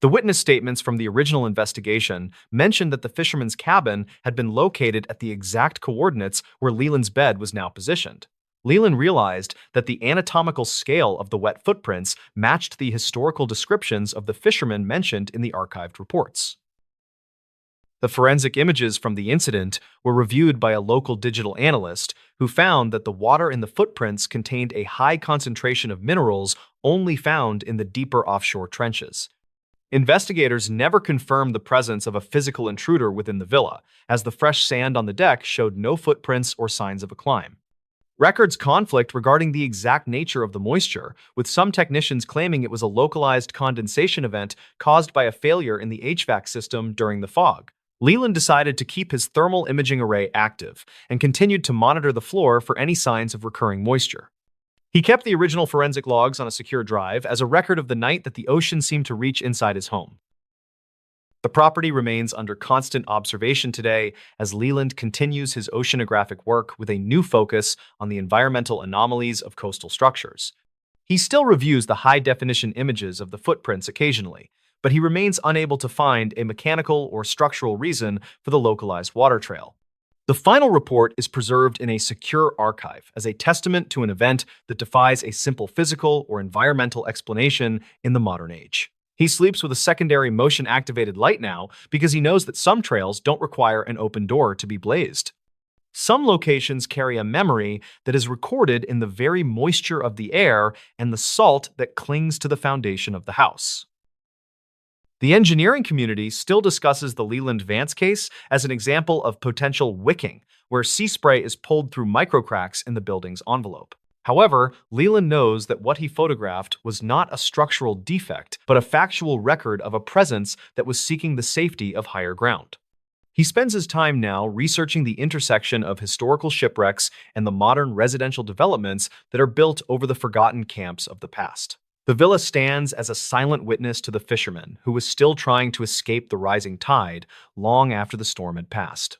The witness statements from the original investigation mentioned that the fisherman's cabin had been located at the exact coordinates where Leland's bed was now positioned. Leland realized that the anatomical scale of the wet footprints matched the historical descriptions of the fishermen mentioned in the archived reports. The forensic images from the incident were reviewed by a local digital analyst who found that the water in the footprints contained a high concentration of minerals only found in the deeper offshore trenches. Investigators never confirmed the presence of a physical intruder within the villa, as the fresh sand on the deck showed no footprints or signs of a climb. Records conflict regarding the exact nature of the moisture, with some technicians claiming it was a localized condensation event caused by a failure in the HVAC system during the fog. Leland decided to keep his thermal imaging array active and continued to monitor the floor for any signs of recurring moisture. He kept the original forensic logs on a secure drive as a record of the night that the ocean seemed to reach inside his home. The property remains under constant observation today as Leland continues his oceanographic work with a new focus on the environmental anomalies of coastal structures. He still reviews the high-definition images of the footprints occasionally, but he remains unable to find a mechanical or structural reason for the localized water trail. The final report is preserved in a secure archive as a testament to an event that defies a simple physical or environmental explanation in the modern age. He sleeps with a secondary motion-activated light now because he knows that some trails don't require an open door to be blazed. Some locations carry a memory that is recorded in the very moisture of the air and the salt that clings to the foundation of the house. The engineering community still discusses the Leland Vance case as an example of potential wicking, where sea spray is pulled through microcracks in the building's envelope. However, Leland knows that what he photographed was not a structural defect, but a factual record of a presence that was seeking the safety of higher ground. He spends his time now researching the intersection of historical shipwrecks and the modern residential developments that are built over the forgotten camps of the past. The villa stands as a silent witness to the fisherman who was still trying to escape the rising tide long after the storm had passed.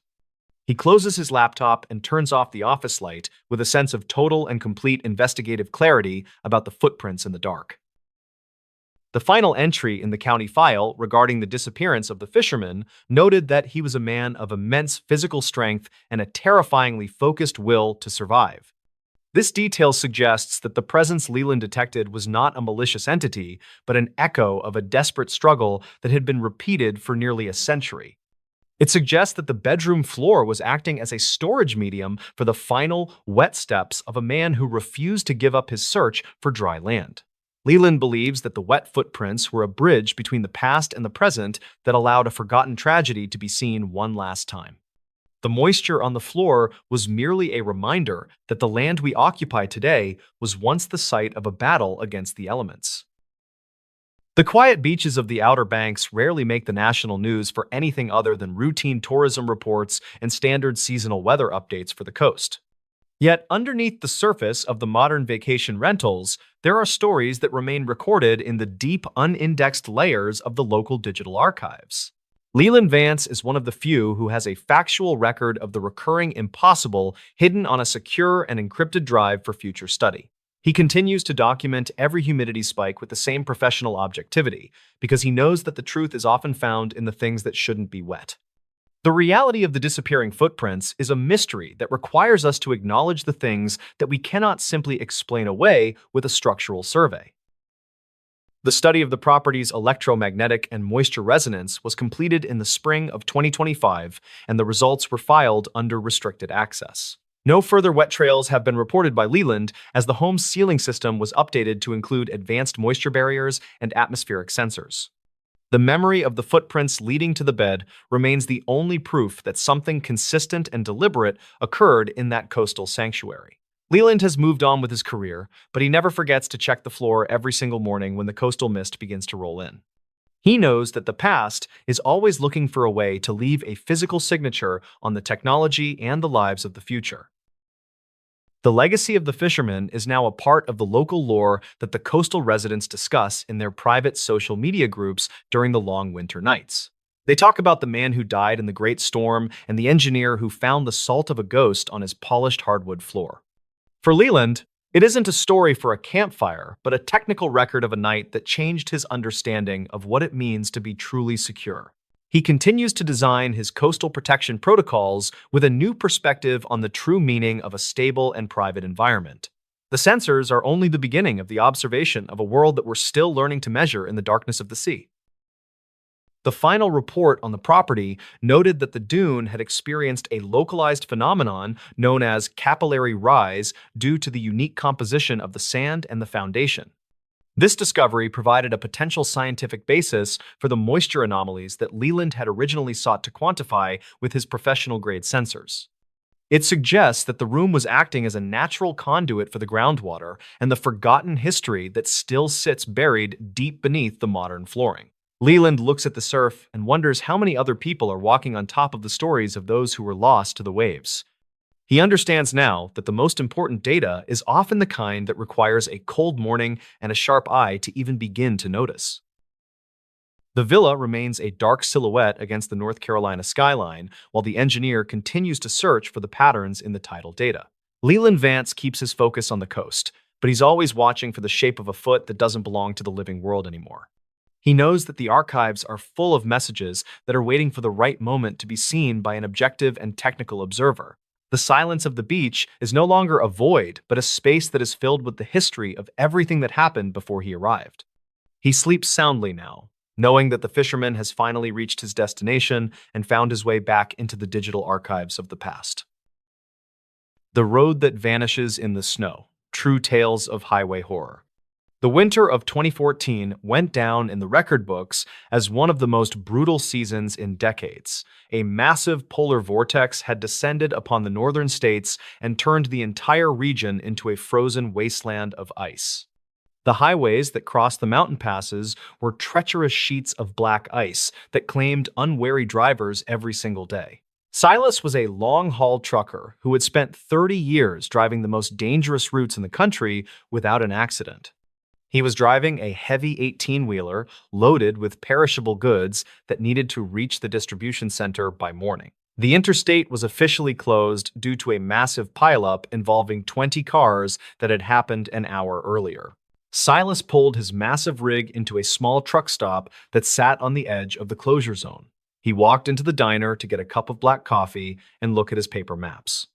He closes his laptop and turns off the office light with a sense of total and complete investigative clarity about the footprints in the dark. The final entry in the county file regarding the disappearance of the fisherman noted that he was a man of immense physical strength and a terrifyingly focused will to survive. This detail suggests that the presence Leland detected was not a malicious entity, but an echo of a desperate struggle that had been repeated for nearly a century. It suggests that the bedroom floor was acting as a storage medium for the final, wet steps of a man who refused to give up his search for dry land. Leland believes that the wet footprints were a bridge between the past and the present that allowed a forgotten tragedy to be seen one last time. The moisture on the floor was merely a reminder that the land we occupy today was once the site of a battle against the elements. The quiet beaches of the Outer Banks rarely make the national news for anything other than routine tourism reports and standard seasonal weather updates for the coast. Yet, underneath the surface of the modern vacation rentals, there are stories that remain recorded in the deep, unindexed layers of the local digital archives. Leland Vance is one of the few who has a factual record of the recurring impossible hidden on a secure and encrypted drive for future study. He continues to document every humidity spike with the same professional objectivity, because he knows that the truth is often found in the things that shouldn't be wet. The reality of the disappearing footprints is a mystery that requires us to acknowledge the things that we cannot simply explain away with a structural survey. The study of the property's electromagnetic and moisture resonance was completed in the spring of 2025, and the results were filed under restricted access. No further wet trails have been reported by Leland, as the home's ceiling system was updated to include advanced moisture barriers and atmospheric sensors. The memory of the footprints leading to the bed remains the only proof that something consistent and deliberate occurred in that coastal sanctuary. Leland has moved on with his career, but he never forgets to check the floor every single morning when the coastal mist begins to roll in. He knows that the past is always looking for a way to leave a physical signature on the technology and the lives of the future. The legacy of the fisherman is now a part of the local lore that the coastal residents discuss in their private social media groups during the long winter nights. They talk about the man who died in the Great Storm and the engineer who found the salt of a ghost on his polished hardwood floor. For Leland, it isn't a story for a campfire, but a technical record of a night that changed his understanding of what it means to be truly secure. He continues to design his coastal protection protocols with a new perspective on the true meaning of a stable and private environment. The sensors are only the beginning of the observation of a world that we're still learning to measure in the darkness of the sea. The final report on the property noted that the dune had experienced a localized phenomenon known as capillary rise due to the unique composition of the sand and the foundation. This discovery provided a potential scientific basis for the moisture anomalies that Leland had originally sought to quantify with his professional-grade sensors. It suggests that the room was acting as a natural conduit for the groundwater and the forgotten history that still sits buried deep beneath the modern flooring. Leland looks at the surf and wonders how many other people are walking on top of the stories of those who were lost to the waves. He understands now that the most important data is often the kind that requires a cold morning and a sharp eye to even begin to notice. The villa remains a dark silhouette against the North Carolina skyline, while the engineer continues to search for the patterns in the tidal data. Leland Vance keeps his focus on the coast, but he's always watching for the shape of a foot that doesn't belong to the living world anymore. He knows that the archives are full of messages that are waiting for the right moment to be seen by an objective and technical observer. The silence of the beach is no longer a void, but a space that is filled with the history of everything that happened before he arrived. He sleeps soundly now, knowing that the fisherman has finally reached his destination and found his way back into the digital archives of the past. The Road That Vanishes in the Snow: True Tales of Highway Horror. The winter of 2014 went down in the record books as one of the most brutal seasons in decades. A massive polar vortex had descended upon the northern states and turned the entire region into a frozen wasteland of ice. The highways that crossed the mountain passes were treacherous sheets of black ice that claimed unwary drivers every single day. Silas was a long-haul trucker who had spent 30 years driving the most dangerous routes in the country without an accident. He was driving a heavy 18-wheeler loaded with perishable goods that needed to reach the distribution center by morning. The interstate was officially closed due to a massive pileup involving 20 cars that had happened an hour earlier. Silas pulled his massive rig into a small truck stop that sat on the edge of the closure zone. He walked into the diner to get a cup of black coffee and look at his paper maps.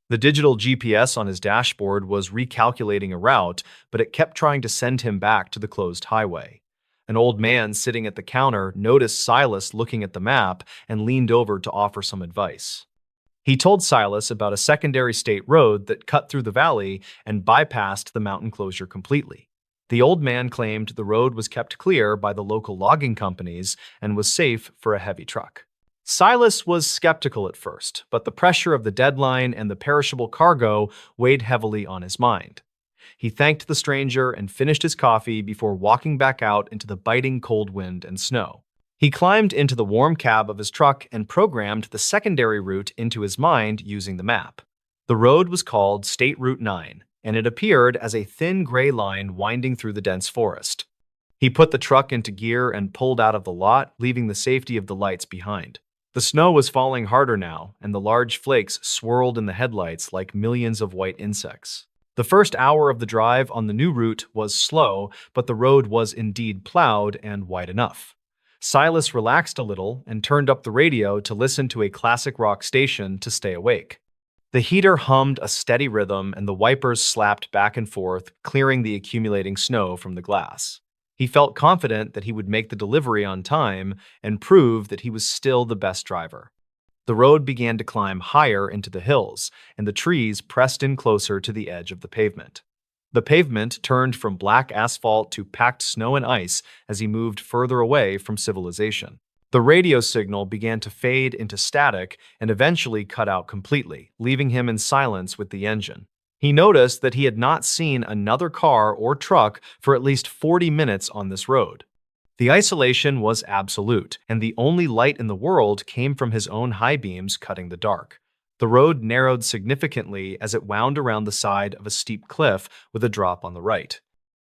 The digital GPS on his dashboard was recalculating a route, but it kept trying to send him back to the closed highway. An old man sitting at the counter noticed Silas looking at the map and leaned over to offer some advice. He told Silas about a secondary state road that cut through the valley and bypassed the mountain closure completely. The old man claimed the road was kept clear by the local logging companies and was safe for a heavy truck. Silas was skeptical at first, but the pressure of the deadline and the perishable cargo weighed heavily on his mind. He thanked the stranger and finished his coffee before walking back out into the biting cold wind and snow. He climbed into the warm cab of his truck and programmed the secondary route into his mind using the map. The road was called State Route 9, and it appeared as a thin gray line winding through the dense forest. He put the truck into gear and pulled out of the lot, leaving the safety of the lights behind. The snow was falling harder now, and the large flakes swirled in the headlights like millions of white insects. The first hour of the drive on the new route was slow, but the road was indeed plowed and wide enough. Silas relaxed a little and turned up the radio to listen to a classic rock station to stay awake. The heater hummed a steady rhythm and the wipers slapped back and forth, clearing the accumulating snow from the glass. He felt confident that he would make the delivery on time and prove that he was still the best driver. The road began to climb higher into the hills, and the trees pressed in closer to the edge of the pavement. The pavement turned from black asphalt to packed snow and ice as he moved further away from civilization. The radio signal began to fade into static and eventually cut out completely, leaving him in silence with the engine. He noticed that he had not seen another car or truck for at least 40 minutes on this road. The isolation was absolute, and the only light in the world came from his own high beams cutting the dark. The road narrowed significantly as it wound around the side of a steep cliff with a drop on the right.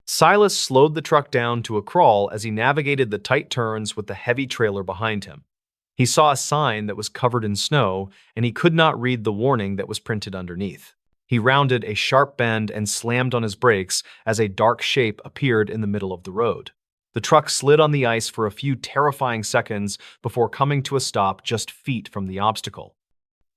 Silas slowed the truck down to a crawl as he navigated the tight turns with the heavy trailer behind him. He saw a sign that was covered in snow, and he could not read the warning that was printed underneath. He rounded a sharp bend and slammed on his brakes as a dark shape appeared in the middle of the road. The truck slid on the ice for a few terrifying seconds before coming to a stop just feet from the obstacle.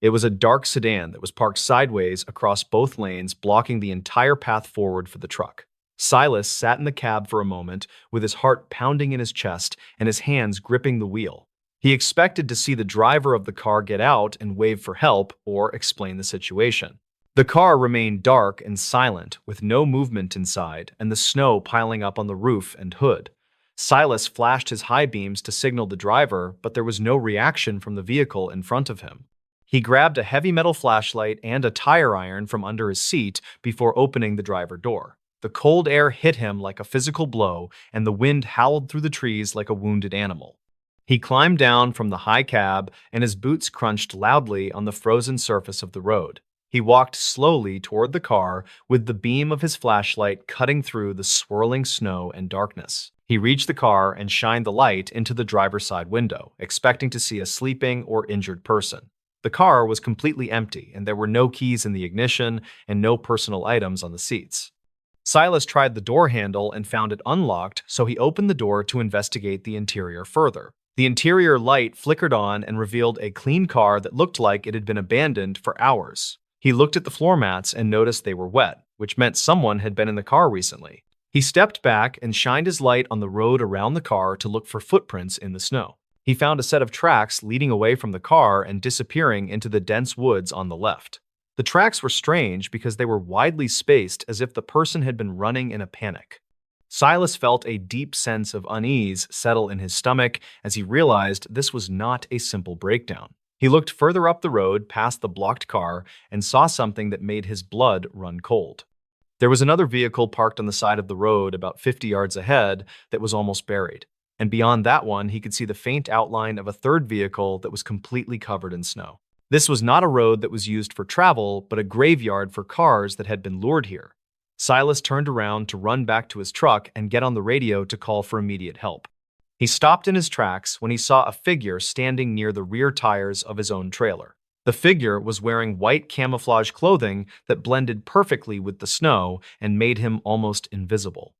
It was a dark sedan that was parked sideways across both lanes, blocking the entire path forward for the truck. Silas sat in the cab for a moment, with his heart pounding in his chest and his hands gripping the wheel. He expected to see the driver of the car get out and wave for help or explain the situation. The car remained dark and silent, with no movement inside and the snow piling up on the roof and hood. Silas flashed his high beams to signal the driver, but there was no reaction from the vehicle in front of him. He grabbed a heavy metal flashlight and a tire iron from under his seat before opening the driver door. The cold air hit him like a physical blow, and the wind howled through the trees like a wounded animal. He climbed down from the high cab, and his boots crunched loudly on the frozen surface of the road. He walked slowly toward the car, with the beam of his flashlight cutting through the swirling snow and darkness. He reached the car and shined the light into the driver's side window, expecting to see a sleeping or injured person. The car was completely empty, and there were no keys in the ignition and no personal items on the seats. Silas tried the door handle and found it unlocked, so he opened the door to investigate the interior further. The interior light flickered on and revealed a clean car that looked like it had been abandoned for hours. He looked at the floor mats and noticed they were wet, which meant someone had been in the car recently. He stepped back and shined his light on the road around the car to look for footprints in the snow. He found a set of tracks leading away from the car and disappearing into the dense woods on the left. The tracks were strange because they were widely spaced as if the person had been running in a panic. Silas felt a deep sense of unease settle in his stomach as he realized this was not a simple breakdown. He looked further up the road past the blocked car and saw something that made his blood run cold. There was another vehicle parked on the side of the road about 50 yards ahead that was almost buried. And beyond that one, he could see the faint outline of a third vehicle that was completely covered in snow. This was not a road that was used for travel, but a graveyard for cars that had been lured here. Silas turned around to run back to his truck and get on the radio to call for immediate help. He stopped in his tracks when he saw a figure standing near the rear tires of his own trailer. The figure was wearing white camouflage clothing that blended perfectly with the snow and made him almost invisible.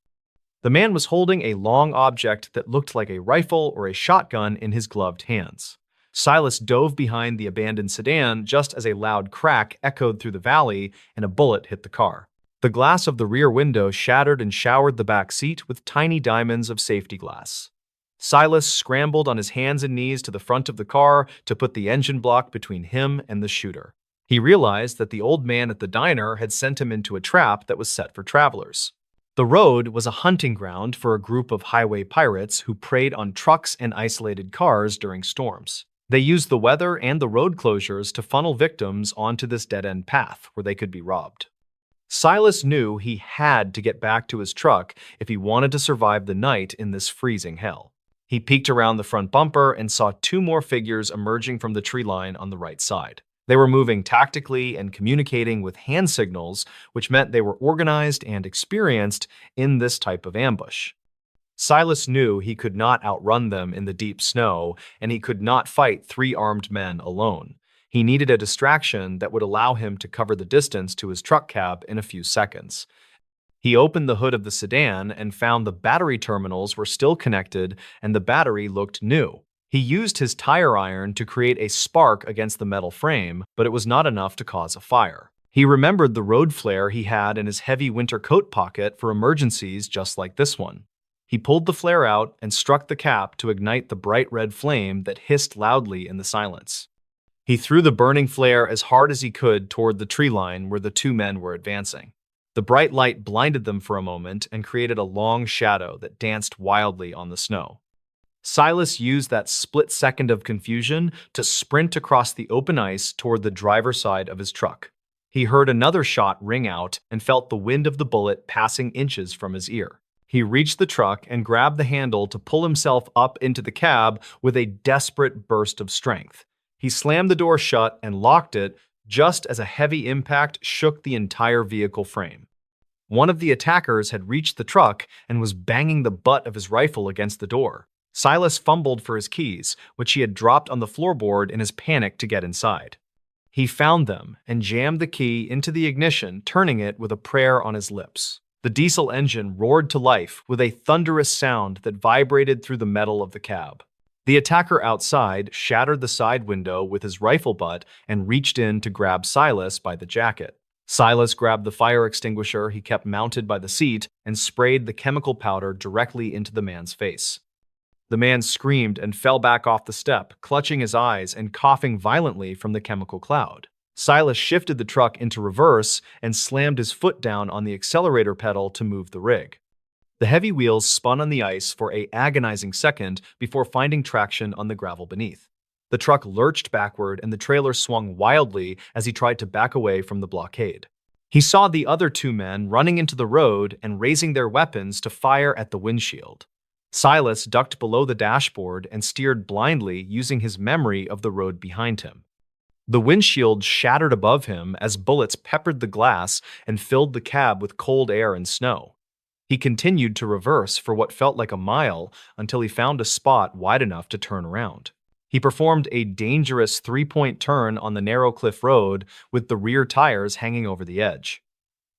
The man was holding a long object that looked like a rifle or a shotgun in his gloved hands. Silas dove behind the abandoned sedan just as a loud crack echoed through the valley and a bullet hit the car. The glass of the rear window shattered and showered the back seat with tiny diamonds of safety glass. Silas scrambled on his hands and knees to the front of the car to put the engine block between him and the shooter. He realized that the old man at the diner had sent him into a trap that was set for travelers. The road was a hunting ground for a group of highway pirates who preyed on trucks and isolated cars during storms. They used the weather and the road closures to funnel victims onto this dead-end path where they could be robbed. Silas knew he had to get back to his truck if he wanted to survive the night in this freezing hell. He peeked around the front bumper and saw two more figures emerging from the tree line on the right side. They were moving tactically and communicating with hand signals, which meant they were organized and experienced in this type of ambush. Silas knew he could not outrun them in the deep snow, and he could not fight three armed men alone. He needed a distraction that would allow him to cover the distance to his truck cab in a few seconds. He opened the hood of the sedan and found the battery terminals were still connected and the battery looked new. He used his tire iron to create a spark against the metal frame, but it was not enough to cause a fire. He remembered the road flare he had in his heavy winter coat pocket for emergencies just like this one. He pulled the flare out and struck the cap to ignite the bright red flame that hissed loudly in the silence. He threw the burning flare as hard as he could toward the tree line where the two men were advancing. The bright light blinded them for a moment and created a long shadow that danced wildly on the snow. Silas used that split second of confusion to sprint across the open ice toward the driver's side of his truck. He heard another shot ring out and felt the wind of the bullet passing inches from his ear. He reached the truck and grabbed the handle to pull himself up into the cab with a desperate burst of strength. He slammed the door shut and locked it just as a heavy impact shook the entire vehicle frame. One of the attackers had reached the truck and was banging the butt of his rifle against the door. Silas fumbled for his keys, which he had dropped on the floorboard in his panic to get inside. He found them and jammed the key into the ignition, turning it with a prayer on his lips. The diesel engine roared to life with a thunderous sound that vibrated through the metal of the cab. The attacker outside shattered the side window with his rifle butt and reached in to grab Silas by the jacket. Silas grabbed the fire extinguisher he kept mounted by the seat and sprayed the chemical powder directly into the man's face. The man screamed and fell back off the step, clutching his eyes and coughing violently from the chemical cloud. Silas shifted the truck into reverse and slammed his foot down on the accelerator pedal to move the rig. The heavy wheels spun on the ice for an agonizing second before finding traction on the gravel beneath. The truck lurched backward and the trailer swung wildly as he tried to back away from the blockade. He saw the other two men running into the road and raising their weapons to fire at the windshield. Silas ducked below the dashboard and steered blindly using his memory of the road behind him. The windshield shattered above him as bullets peppered the glass and filled the cab with cold air and snow. He continued to reverse for what felt like a mile until he found a spot wide enough to turn around. He performed a dangerous three-point turn on the narrow cliff road with the rear tires hanging over the edge.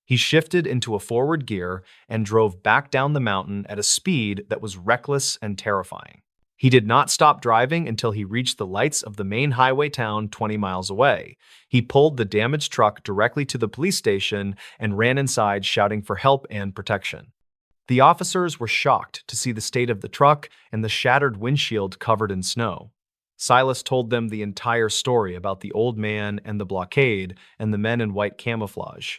He shifted into a forward gear and drove back down the mountain at a speed that was reckless and terrifying. He did not stop driving until he reached the lights of the main highway town 20 miles away. He pulled the damaged truck directly to the police station and ran inside shouting for help and protection. The officers were shocked to see the state of the truck and the shattered windshield covered in snow. Silas told them the entire story about the old man and the blockade and the men in white camouflage.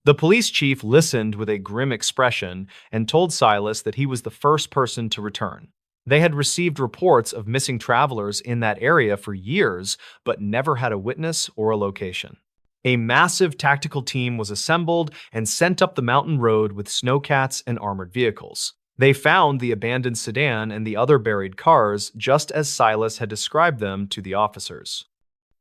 The police chief listened with a grim expression and told Silas that he was the first person to return. They had received reports of missing travelers in that area for years, but never had a witness or a location. A massive tactical team was assembled and sent up the mountain road with snowcats and armored vehicles. They found the abandoned sedan and the other buried cars just as Silas had described them to the officers.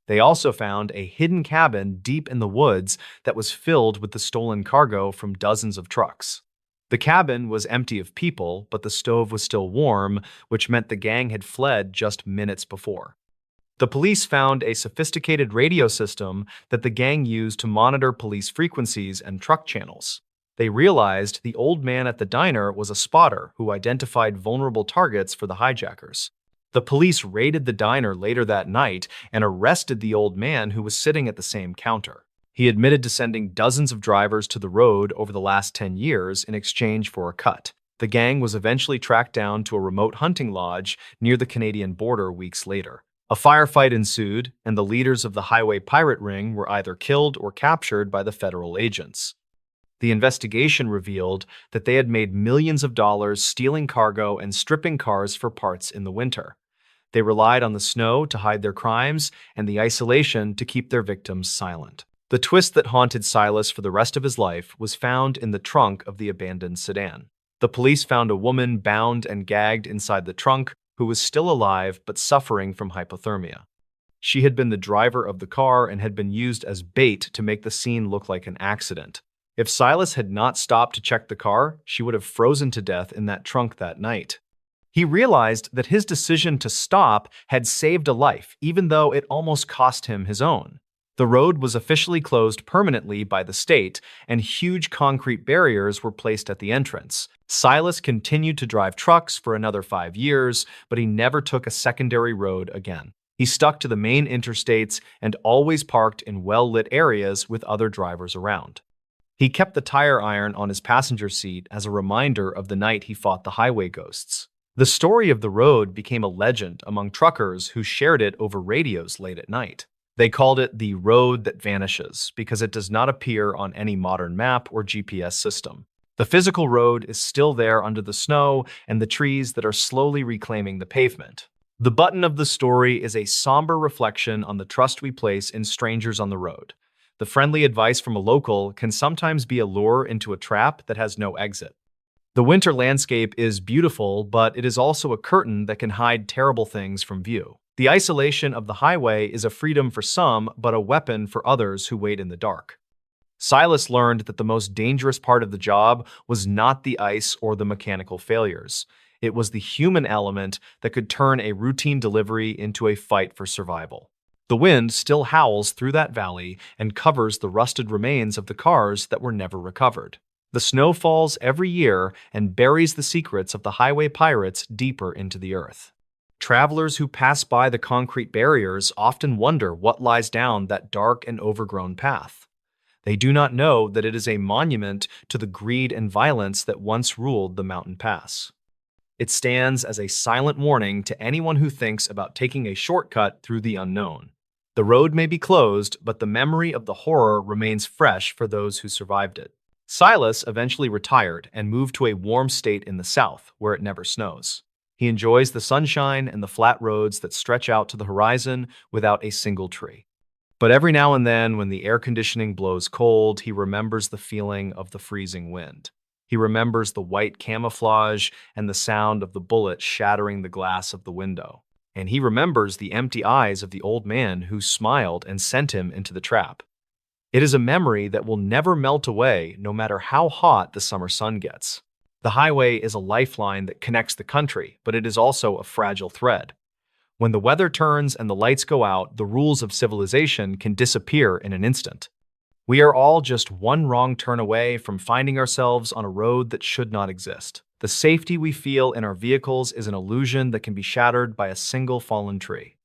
They also found a hidden cabin deep in the woods that was filled with the stolen cargo from dozens of trucks. The cabin was empty of people, but the stove was still warm, which meant the gang had fled just minutes before. The police found a sophisticated radio system that the gang used to monitor police frequencies and truck channels. They realized the old man at the diner was a spotter who identified vulnerable targets for the hijackers. The police raided the diner later that night and arrested the old man who was sitting at the same counter. He admitted to sending dozens of drivers to the road over the last 10 years in exchange for a cut. The gang was eventually tracked down to a remote hunting lodge near the Canadian border weeks later. A firefight ensued, and the leaders of the highway pirate ring were either killed or captured by the federal agents. The investigation revealed that they had made millions of dollars stealing cargo and stripping cars for parts in the winter. They relied on the snow to hide their crimes and the isolation to keep their victims silent. The twist that haunted Silas for the rest of his life was found in the trunk of the abandoned sedan. The police found a woman bound and gagged inside the trunk who was still alive but suffering from hypothermia. She had been the driver of the car and had been used as bait to make the scene look like an accident. If Silas had not stopped to check the car, she would have frozen to death in that trunk that night. He realized that his decision to stop had saved a life, even though it almost cost him his own. The road was officially closed permanently by the state, and huge concrete barriers were placed at the entrance. Silas continued to drive trucks for another 5 years, but he never took a secondary road again. He stuck to the main interstates and always parked in well-lit areas with other drivers around. He kept the tire iron on his passenger seat as a reminder of the night he fought the highway ghosts. The story of the road became a legend among truckers who shared it over radios late at night. They called it the road that vanishes because it does not appear on any modern map or GPS system. The physical road is still there under the snow and the trees that are slowly reclaiming the pavement. The button of the story is a somber reflection on the trust we place in strangers on the road. The friendly advice from a local can sometimes be a lure into a trap that has no exit. The winter landscape is beautiful, but it is also a curtain that can hide terrible things from view. The isolation of the highway is a freedom for some, but a weapon for others who wait in the dark. Silas learned that the most dangerous part of the job was not the ice or the mechanical failures. It was the human element that could turn a routine delivery into a fight for survival. The wind still howls through that valley and covers the rusted remains of the cars that were never recovered. The snow falls every year and buries the secrets of the highway pirates deeper into the earth. Travelers who pass by the concrete barriers often wonder what lies down that dark and overgrown path. They do not know that it is a monument to the greed and violence that once ruled the mountain pass. It stands as a silent warning to anyone who thinks about taking a shortcut through the unknown. The road may be closed, but the memory of the horror remains fresh for those who survived it. Silas eventually retired and moved to a warm state in the south, where it never snows. He enjoys the sunshine and the flat roads that stretch out to the horizon without a single tree. But every now and then, when the air conditioning blows cold, he remembers the feeling of the freezing wind. He remembers the white camouflage and the sound of the bullet shattering the glass of the window. And he remembers the empty eyes of the old man who smiled and sent him into the trap. It is a memory that will never melt away, no matter how hot the summer sun gets. The highway is a lifeline that connects the country, but it is also a fragile thread. When the weather turns and the lights go out, the rules of civilization can disappear in an instant. We are all just one wrong turn away from finding ourselves on a road that should not exist. The safety we feel in our vehicles is an illusion that can be shattered by a single fallen tree.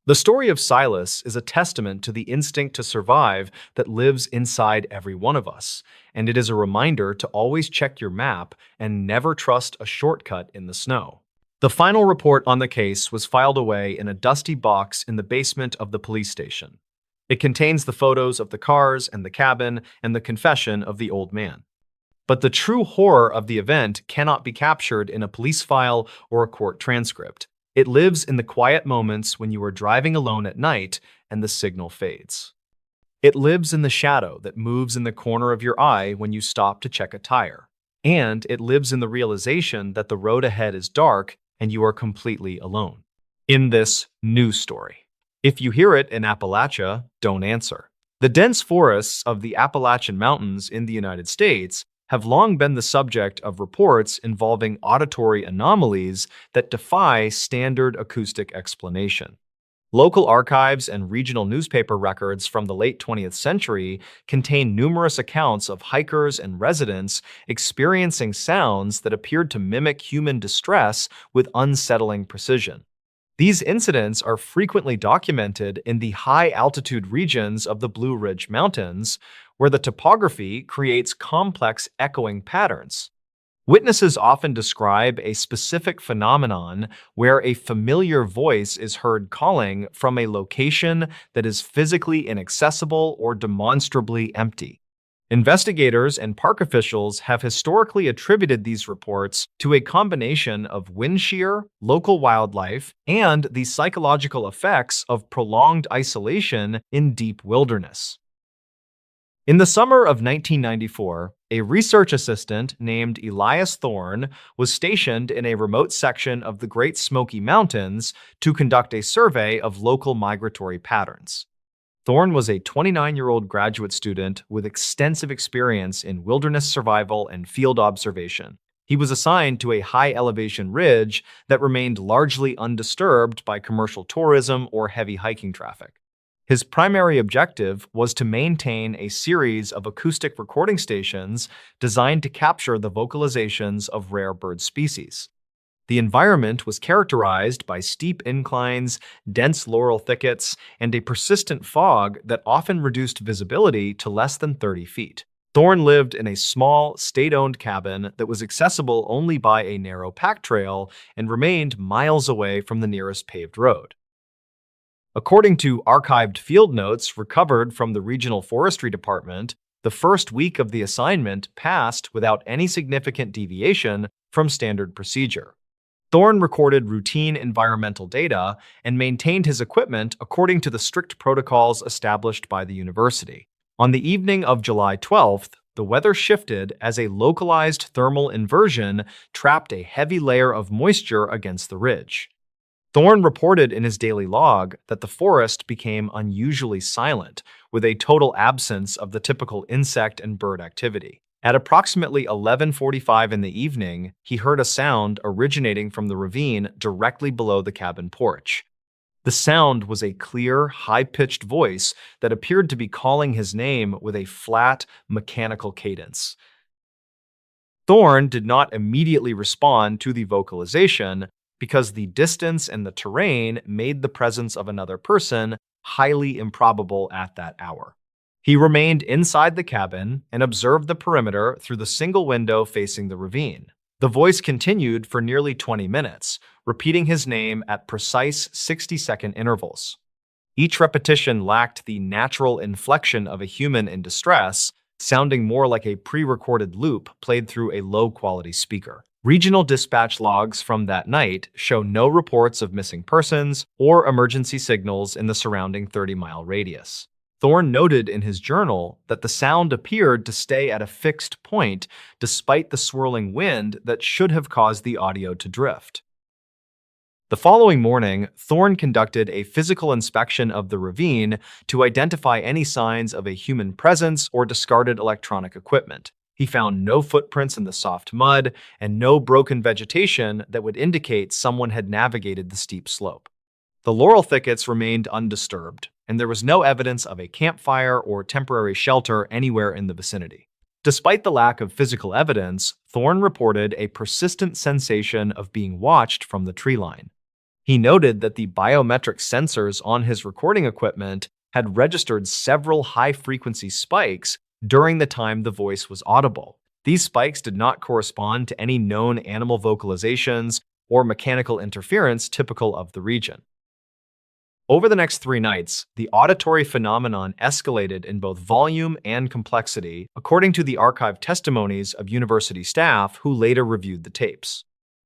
The story of Silas is a testament to the instinct to survive that lives inside every one of us, and it is a reminder to always check your map and never trust a shortcut in the snow. The final report on the case was filed away in a dusty box in the basement of the police station. It contains the photos of the cars and the cabin and the confession of the old man. But the true horror of the event cannot be captured in a police file or a court transcript. It lives in the quiet moments when you are driving alone at night and the signal fades. It lives in the shadow that moves in the corner of your eye when you stop to check a tire. And it lives in the realization that the road ahead is dark and you are completely alone. In this news story. If you hear it in Appalachia, don't answer. The dense forests of the Appalachian Mountains in the United States have long been the subject of reports involving auditory anomalies that defy standard acoustic explanation. Local archives and regional newspaper records from the late 20th century contain numerous accounts of hikers and residents experiencing sounds that appeared to mimic human distress with unsettling precision. These incidents are frequently documented in the high-altitude regions of the Blue Ridge Mountains, where the topography creates complex echoing patterns. Witnesses often describe a specific phenomenon where a familiar voice is heard calling from a location that is physically inaccessible or demonstrably empty. Investigators and park officials have historically attributed these reports to a combination of wind shear, local wildlife, and the psychological effects of prolonged isolation in deep wilderness. In the summer of 1994, a research assistant named Elias Thorne was stationed in a remote section of the Great Smoky Mountains to conduct a survey of local migratory patterns. Thorne was a 29-year-old graduate student with extensive experience in wilderness survival and field observation. He was assigned to a high-elevation ridge that remained largely undisturbed by commercial tourism or heavy hiking traffic. His primary objective was to maintain a series of acoustic recording stations designed to capture the vocalizations of rare bird species. The environment was characterized by steep inclines, dense laurel thickets, and a persistent fog that often reduced visibility to less than 30 feet. Thorne lived in a small, state-owned cabin that was accessible only by a narrow pack trail and remained miles away from the nearest paved road. According to archived field notes recovered from the Regional Forestry Department, the first week of the assignment passed without any significant deviation from standard procedure. Thorne recorded routine environmental data and maintained his equipment according to the strict protocols established by the university. On the evening of July 12th, the weather shifted as a localized thermal inversion trapped a heavy layer of moisture against the ridge. Thorne reported in his daily log that the forest became unusually silent, with a total absence of the typical insect and bird activity. At approximately 11:45 in the evening, he heard a sound originating from the ravine directly below the cabin porch. The sound was a clear, high-pitched voice that appeared to be calling his name with a flat, mechanical cadence. Thorne did not immediately respond to the vocalization, because the distance and the terrain made the presence of another person highly improbable at that hour. He remained inside the cabin and observed the perimeter through the single window facing the ravine. The voice continued for nearly 20 minutes, repeating his name at precise 60-second intervals. Each repetition lacked the natural inflection of a human in distress, sounding more like a pre-recorded loop played through a low-quality speaker. Regional dispatch logs from that night show no reports of missing persons or emergency signals in the surrounding 30-mile radius. Thorne noted in his journal that the sound appeared to stay at a fixed point despite the swirling wind that should have caused the audio to drift. The following morning, Thorne conducted a physical inspection of the ravine to identify any signs of a human presence or discarded electronic equipment. He found no footprints in the soft mud and no broken vegetation that would indicate someone had navigated the steep slope. The laurel thickets remained undisturbed, and there was no evidence of a campfire or temporary shelter anywhere in the vicinity. Despite the lack of physical evidence, Thorne reported a persistent sensation of being watched from the tree line. He noted that the biometric sensors on his recording equipment had registered several high-frequency spikes during the time the voice was audible. These spikes did not correspond to any known animal vocalizations or mechanical interference typical of the region. Over the next 3 nights, the auditory phenomenon escalated in both volume and complexity, according to the archived testimonies of university staff who later reviewed the tapes.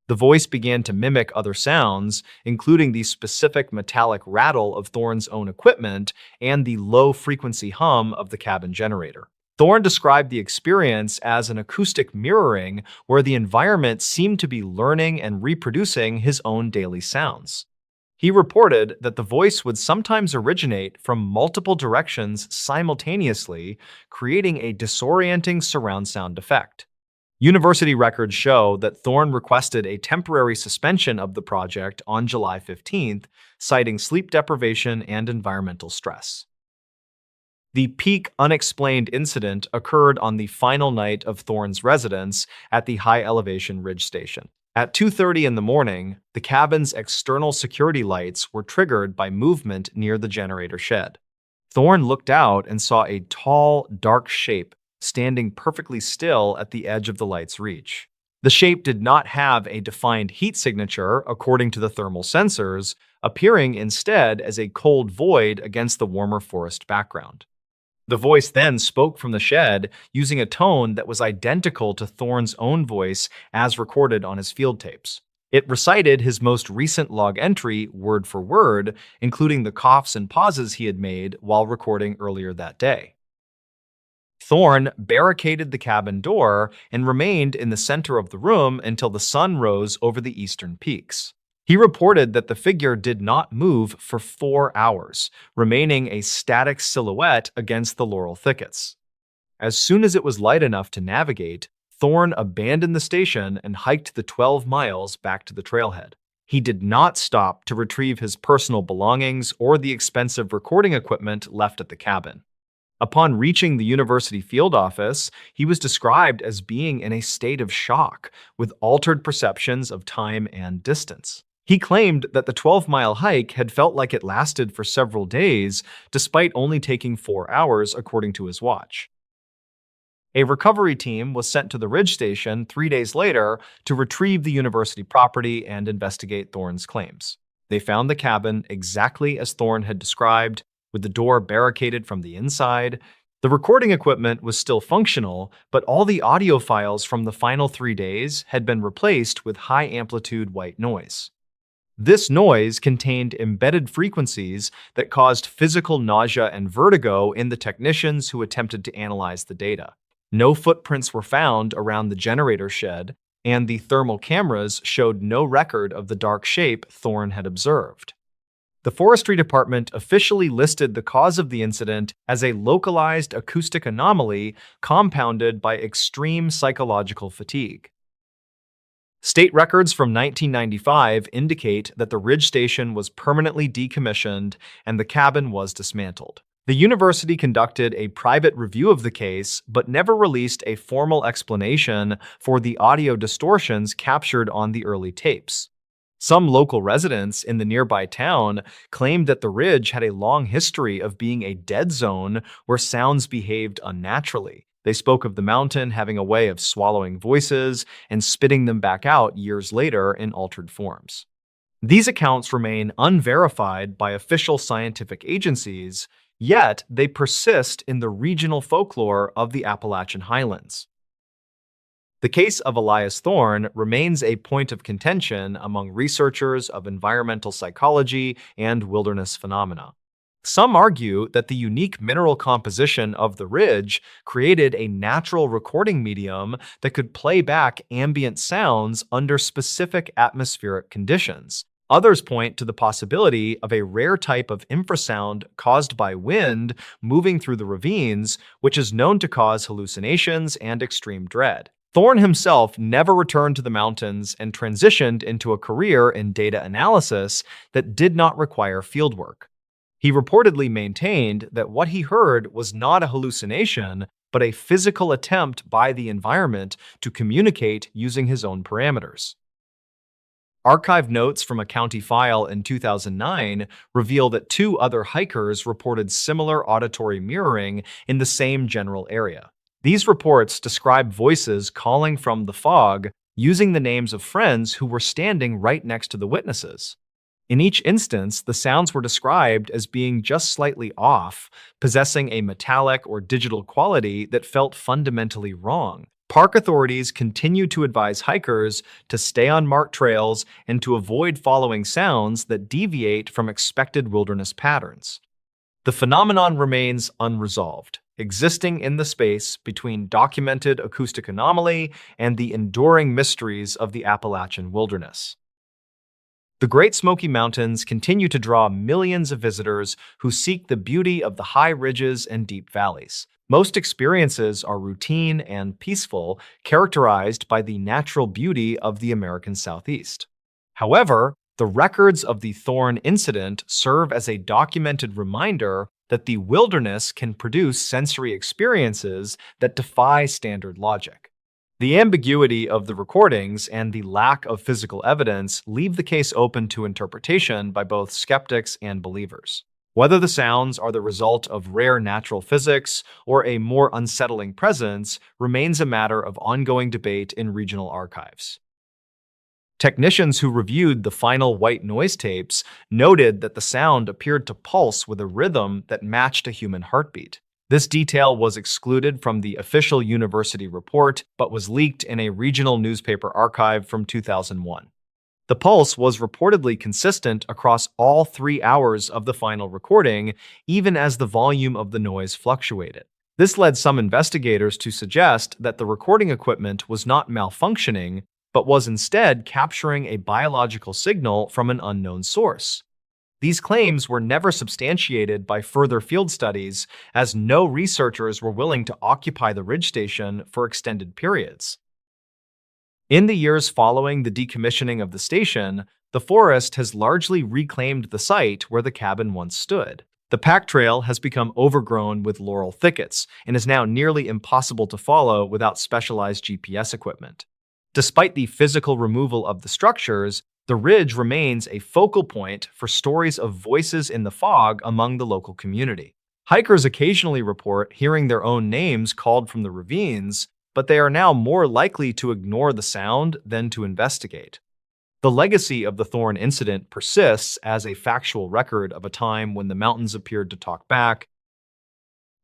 The voice began to mimic other sounds, including the specific metallic rattle of Thorne's own equipment and the low-frequency hum of the cabin generator. Thorne described the experience as an acoustic mirroring where the environment seemed to be learning and reproducing his own daily sounds. He reported that the voice would sometimes originate from multiple directions simultaneously, creating a disorienting surround sound effect. University records show that Thorne requested a temporary suspension of the project on July 15th, citing sleep deprivation and environmental stress. The peak unexplained incident occurred on the final night of Thorne's residence at the high-elevation ridge station. At 2:30 in the morning, the cabin's external security lights were triggered by movement near the generator shed. Thorne looked out and saw a tall, dark shape standing perfectly still at the edge of the light's reach. The shape did not have a defined heat signature according to the thermal sensors, appearing instead as a cold void against the warmer forest background. The voice then spoke from the shed using a tone that was identical to Thorne's own voice as recorded on his field tapes. It recited his most recent log entry word for word, including the coughs and pauses he had made while recording earlier that day. Thorne barricaded the cabin door and remained in the center of the room until the sun rose over the eastern peaks. He reported that the figure did not move for 4 hours, remaining a static silhouette against the laurel thickets. As soon as it was light enough to navigate, Thorne abandoned the station and hiked the 12 miles back to the trailhead. He did not stop to retrieve his personal belongings or the expensive recording equipment left at the cabin. Upon reaching the university field office, he was described as being in a state of shock, with altered perceptions of time and distance. He claimed that the 12-mile hike had felt like it lasted for several days, despite only taking 4 hours according to his watch. A recovery team was sent to the ridge station 3 days later to retrieve the university property and investigate Thorne's claims. They found the cabin exactly as Thorne had described, with the door barricaded from the inside. The recording equipment was still functional, but all the audio files from the final 3 days had been replaced with high-amplitude white noise. This noise contained embedded frequencies that caused physical nausea and vertigo in the technicians who attempted to analyze the data. No footprints were found around the generator shed, and the thermal cameras showed no record of the dark shape Thorne had observed. The Forestry Department officially listed the cause of the incident as a localized acoustic anomaly compounded by extreme psychological fatigue. State records from 1995 indicate that the ridge station was permanently decommissioned and the cabin was dismantled. The university conducted a private review of the case, but never released a formal explanation for the audio distortions captured on the early tapes. Some local residents in the nearby town claimed that the ridge had a long history of being a dead zone where sounds behaved unnaturally. They spoke of the mountain having a way of swallowing voices and spitting them back out years later in altered forms. These accounts remain unverified by official scientific agencies, yet they persist in the regional folklore of the Appalachian Highlands. The case of Elias Thorne remains a point of contention among researchers of environmental psychology and wilderness phenomena. Some argue that the unique mineral composition of the ridge created a natural recording medium that could play back ambient sounds under specific atmospheric conditions. Others point to the possibility of a rare type of infrasound caused by wind moving through the ravines, which is known to cause hallucinations and extreme dread. Thorne himself never returned to the mountains and transitioned into a career in data analysis that did not require fieldwork. He reportedly maintained that what he heard was not a hallucination, but a physical attempt by the environment to communicate using his own parameters. Archive notes from a county file in 2009 reveal that 2 other hikers reported similar auditory mirroring in the same general area. These reports describe voices calling from the fog using the names of friends who were standing right next to the witnesses. In each instance, the sounds were described as being just slightly off, possessing a metallic or digital quality that felt fundamentally wrong. Park authorities continue to advise hikers to stay on marked trails and to avoid following sounds that deviate from expected wilderness patterns. The phenomenon remains unresolved, existing in the space between documented acoustic anomaly and the enduring mysteries of the Appalachian wilderness. The Great Smoky Mountains continue to draw millions of visitors who seek the beauty of the high ridges and deep valleys. Most experiences are routine and peaceful, characterized by the natural beauty of the American Southeast. However, the records of the Thorn incident serve as a documented reminder that the wilderness can produce sensory experiences that defy standard logic. The ambiguity of the recordings and the lack of physical evidence leave the case open to interpretation by both skeptics and believers. Whether the sounds are the result of rare natural physics or a more unsettling presence remains a matter of ongoing debate in regional archives. Technicians who reviewed the final white noise tapes noted that the sound appeared to pulse with a rhythm that matched a human heartbeat. This detail was excluded from the official university report, but was leaked in a regional newspaper archive from 2001. The pulse was reportedly consistent across all 3 hours of the final recording, even as the volume of the noise fluctuated. This led some investigators to suggest that the recording equipment was not malfunctioning, but was instead capturing a biological signal from an unknown source. These claims were never substantiated by further field studies, as no researchers were willing to occupy the ridge station for extended periods. In the years following the decommissioning of the station, the forest has largely reclaimed the site where the cabin once stood. The pack trail has become overgrown with laurel thickets and is now nearly impossible to follow without specialized GPS equipment. Despite the physical removal of the structures, the ridge remains a focal point for stories of voices in the fog among the local community. Hikers occasionally report hearing their own names called from the ravines, but they are now more likely to ignore the sound than to investigate. The legacy of the Thorn incident persists as a factual record of a time when the mountains appeared to talk back.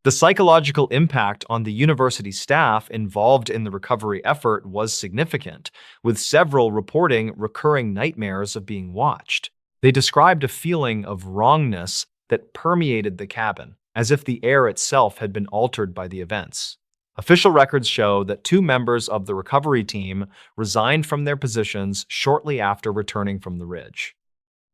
The psychological impact on the university staff involved in the recovery effort was significant, with several reporting recurring nightmares of being watched. They described a feeling of wrongness that permeated the cabin, as if the air itself had been altered by the events. Official records show that 2 members of the recovery team resigned from their positions shortly after returning from the ridge.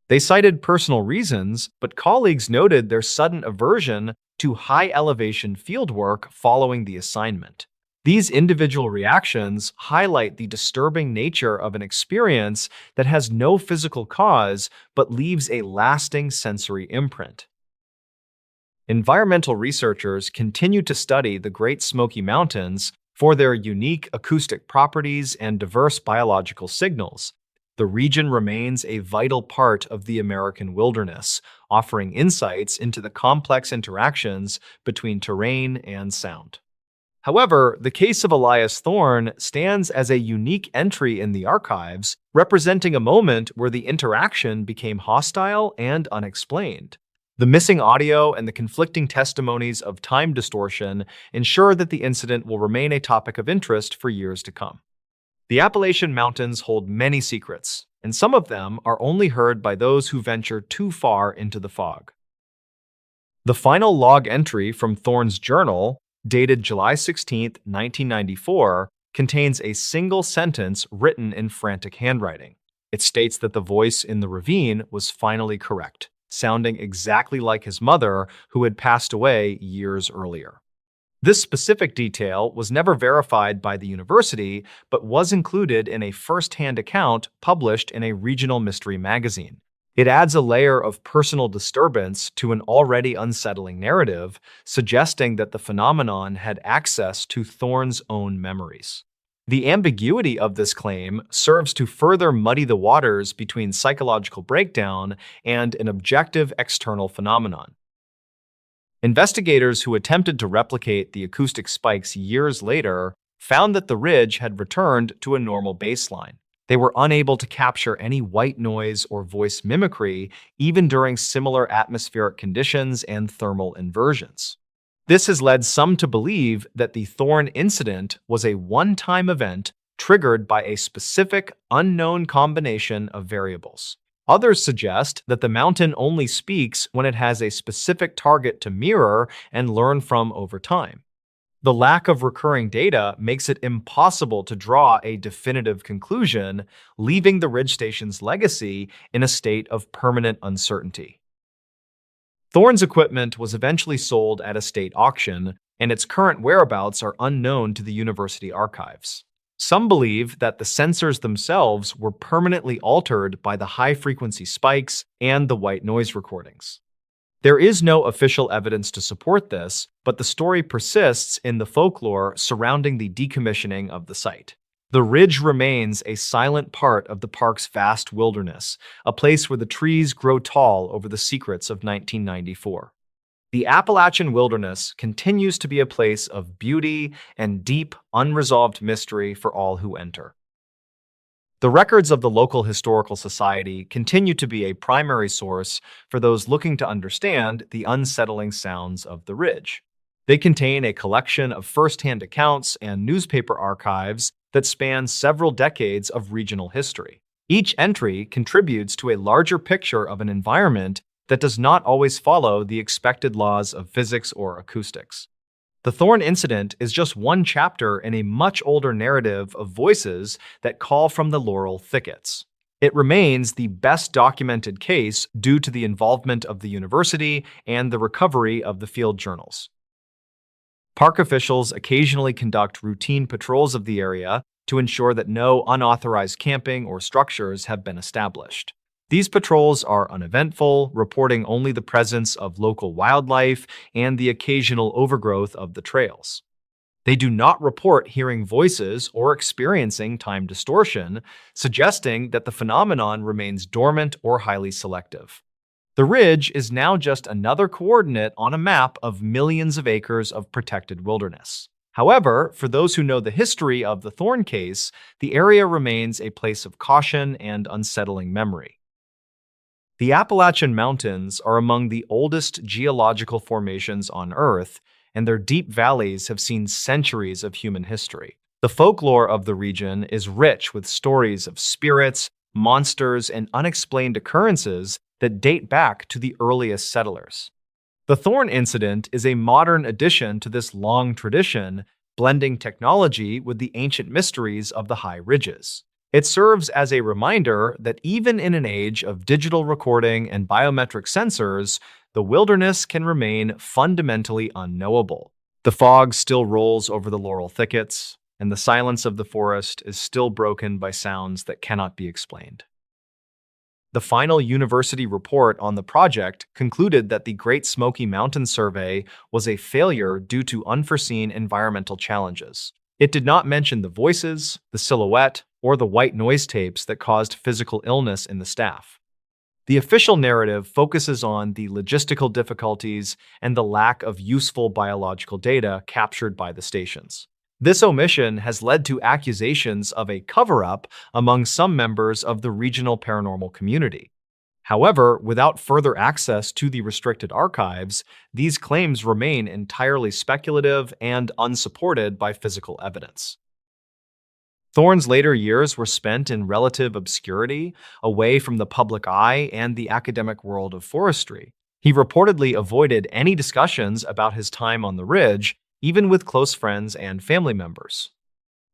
They cited personal reasons, but colleagues noted their sudden aversion to high-elevation fieldwork following the assignment. These individual reactions highlight the disturbing nature of an experience that has no physical cause but leaves a lasting sensory imprint. Environmental researchers continue to study the Great Smoky Mountains for their unique acoustic properties and diverse biological signals. The region remains a vital part of the American wilderness, offering insights into the complex interactions between terrain and sound. However, the case of Elias Thorn stands as a unique entry in the archives, representing a moment where the interaction became hostile and unexplained. The missing audio and the conflicting testimonies of time distortion ensure that the incident will remain a topic of interest for years to come. The Appalachian Mountains hold many secrets, and some of them are only heard by those who venture too far into the fog. The final log entry from Thorn's journal, dated July 16, 1994, contains a single sentence written in frantic handwriting. It states that the voice in the ravine was finally correct, sounding exactly like his mother, who had passed away years earlier. This specific detail was never verified by the university, but was included in a first-hand account published in a regional mystery magazine. It adds a layer of personal disturbance to an already unsettling narrative, suggesting that the phenomenon had access to Thorn's own memories. The ambiguity of this claim serves to further muddy the waters between psychological breakdown and an objective external phenomenon. Investigators who attempted to replicate the acoustic spikes years later found that the ridge had returned to a normal baseline. They were unable to capture any white noise or voice mimicry, even during similar atmospheric conditions and thermal inversions. This has led some to believe that the Thorn incident was a one-time event triggered by a specific, unknown combination of variables. Others suggest that the mountain only speaks when it has a specific target to mirror and learn from over time. The lack of recurring data makes it impossible to draw a definitive conclusion, leaving the ridge station's legacy in a state of permanent uncertainty. Thorn's equipment was eventually sold at a state auction, and its current whereabouts are unknown to the university archives. Some believe that the sensors themselves were permanently altered by the high-frequency spikes and the white noise recordings. There is no official evidence to support this, but the story persists in the folklore surrounding the decommissioning of the site. The ridge remains a silent part of the park's vast wilderness, a place where the trees grow tall over the secrets of 1994. The Appalachian wilderness continues to be a place of beauty and deep, unresolved mystery for all who enter. The records of the local historical society continue to be a primary source for those looking to understand the unsettling sounds of the ridge. They contain a collection of first-hand accounts and newspaper archives that span several decades of regional history. Each entry contributes to a larger picture of an environment that does not always follow the expected laws of physics or acoustics. The Thorn incident is just one chapter in a much older narrative of voices that call from the laurel thickets. It remains the best documented case due to the involvement of the university and the recovery of the field journals. Park officials occasionally conduct routine patrols of the area to ensure that no unauthorized camping or structures have been established. These patrols are uneventful, reporting only the presence of local wildlife and the occasional overgrowth of the trails. They do not report hearing voices or experiencing time distortion, suggesting that the phenomenon remains dormant or highly selective. The ridge is now just another coordinate on a map of millions of acres of protected wilderness. However, for those who know the history of the Thorn case, the area remains a place of caution and unsettling memory. The Appalachian Mountains are among the oldest geological formations on Earth, and their deep valleys have seen centuries of human history. The folklore of the region is rich with stories of spirits, monsters, and unexplained occurrences that date back to the earliest settlers. The Thorn incident is a modern addition to this long tradition, blending technology with the ancient mysteries of the high ridges. It serves as a reminder that even in an age of digital recording and biometric sensors, the wilderness can remain fundamentally unknowable. The fog still rolls over the laurel thickets, and the silence of the forest is still broken by sounds that cannot be explained. The final university report on the project concluded that the Great Smoky Mountains survey was a failure due to unforeseen environmental challenges. It did not mention the voices, the silhouette, or the white noise tapes that caused physical illness in the staff. The official narrative focuses on the logistical difficulties and the lack of useful biological data captured by the stations. This omission has led to accusations of a cover-up among some members of the regional paranormal community. However, without further access to the restricted archives, these claims remain entirely speculative and unsupported by physical evidence. Thorn's later years were spent in relative obscurity, away from the public eye and the academic world of forestry. He reportedly avoided any discussions about his time on the ridge, even with close friends and family members.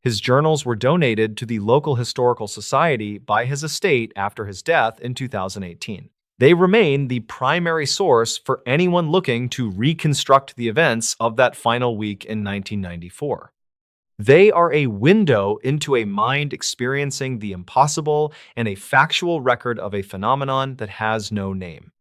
His journals were donated to the local historical society by his estate after his death in 2018. They remain the primary source for anyone looking to reconstruct the events of that final week in 1994. They are a window into a mind experiencing the impossible and a factual record of a phenomenon that has no name.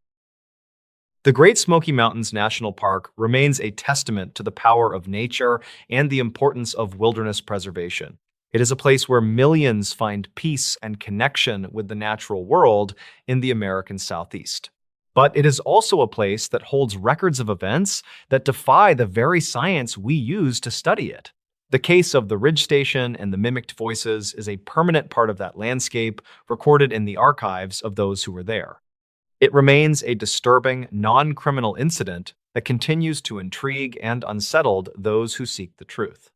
The Great Smoky Mountains National Park remains a testament to the power of nature and the importance of wilderness preservation. It is a place where millions find peace and connection with the natural world in the American Southeast. But it is also a place that holds records of events that defy the very science we use to study it. The case of the Ridge Station and the mimicked voices is a permanent part of that landscape, recorded in the archives of those who were there. It remains a disturbing, non-criminal incident that continues to intrigue and unsettle those who seek the truth.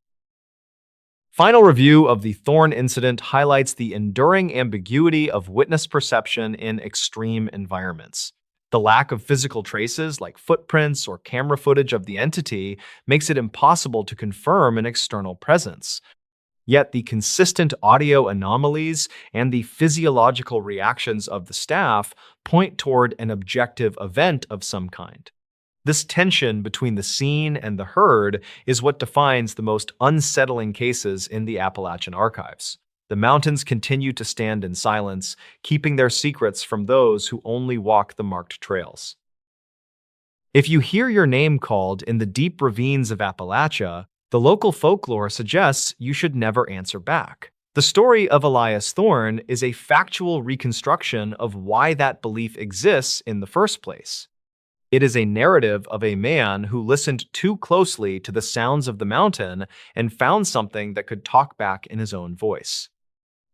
Final review of the Thorn incident highlights the enduring ambiguity of witness perception in extreme environments. The lack of physical traces like footprints or camera footage of the entity makes it impossible to confirm an external presence. Yet the consistent audio anomalies and the physiological reactions of the staff point toward an objective event of some kind. This tension between the seen and the heard is what defines the most unsettling cases in the Appalachian archives. The mountains continue to stand in silence, keeping their secrets from those who only walk the marked trails. If you hear your name called in the deep ravines of Appalachia, the local folklore suggests you should never answer back. The story of Elias Thorne is a factual reconstruction of why that belief exists in the first place. It is a narrative of a man who listened too closely to the sounds of the mountain and found something that could talk back in his own voice.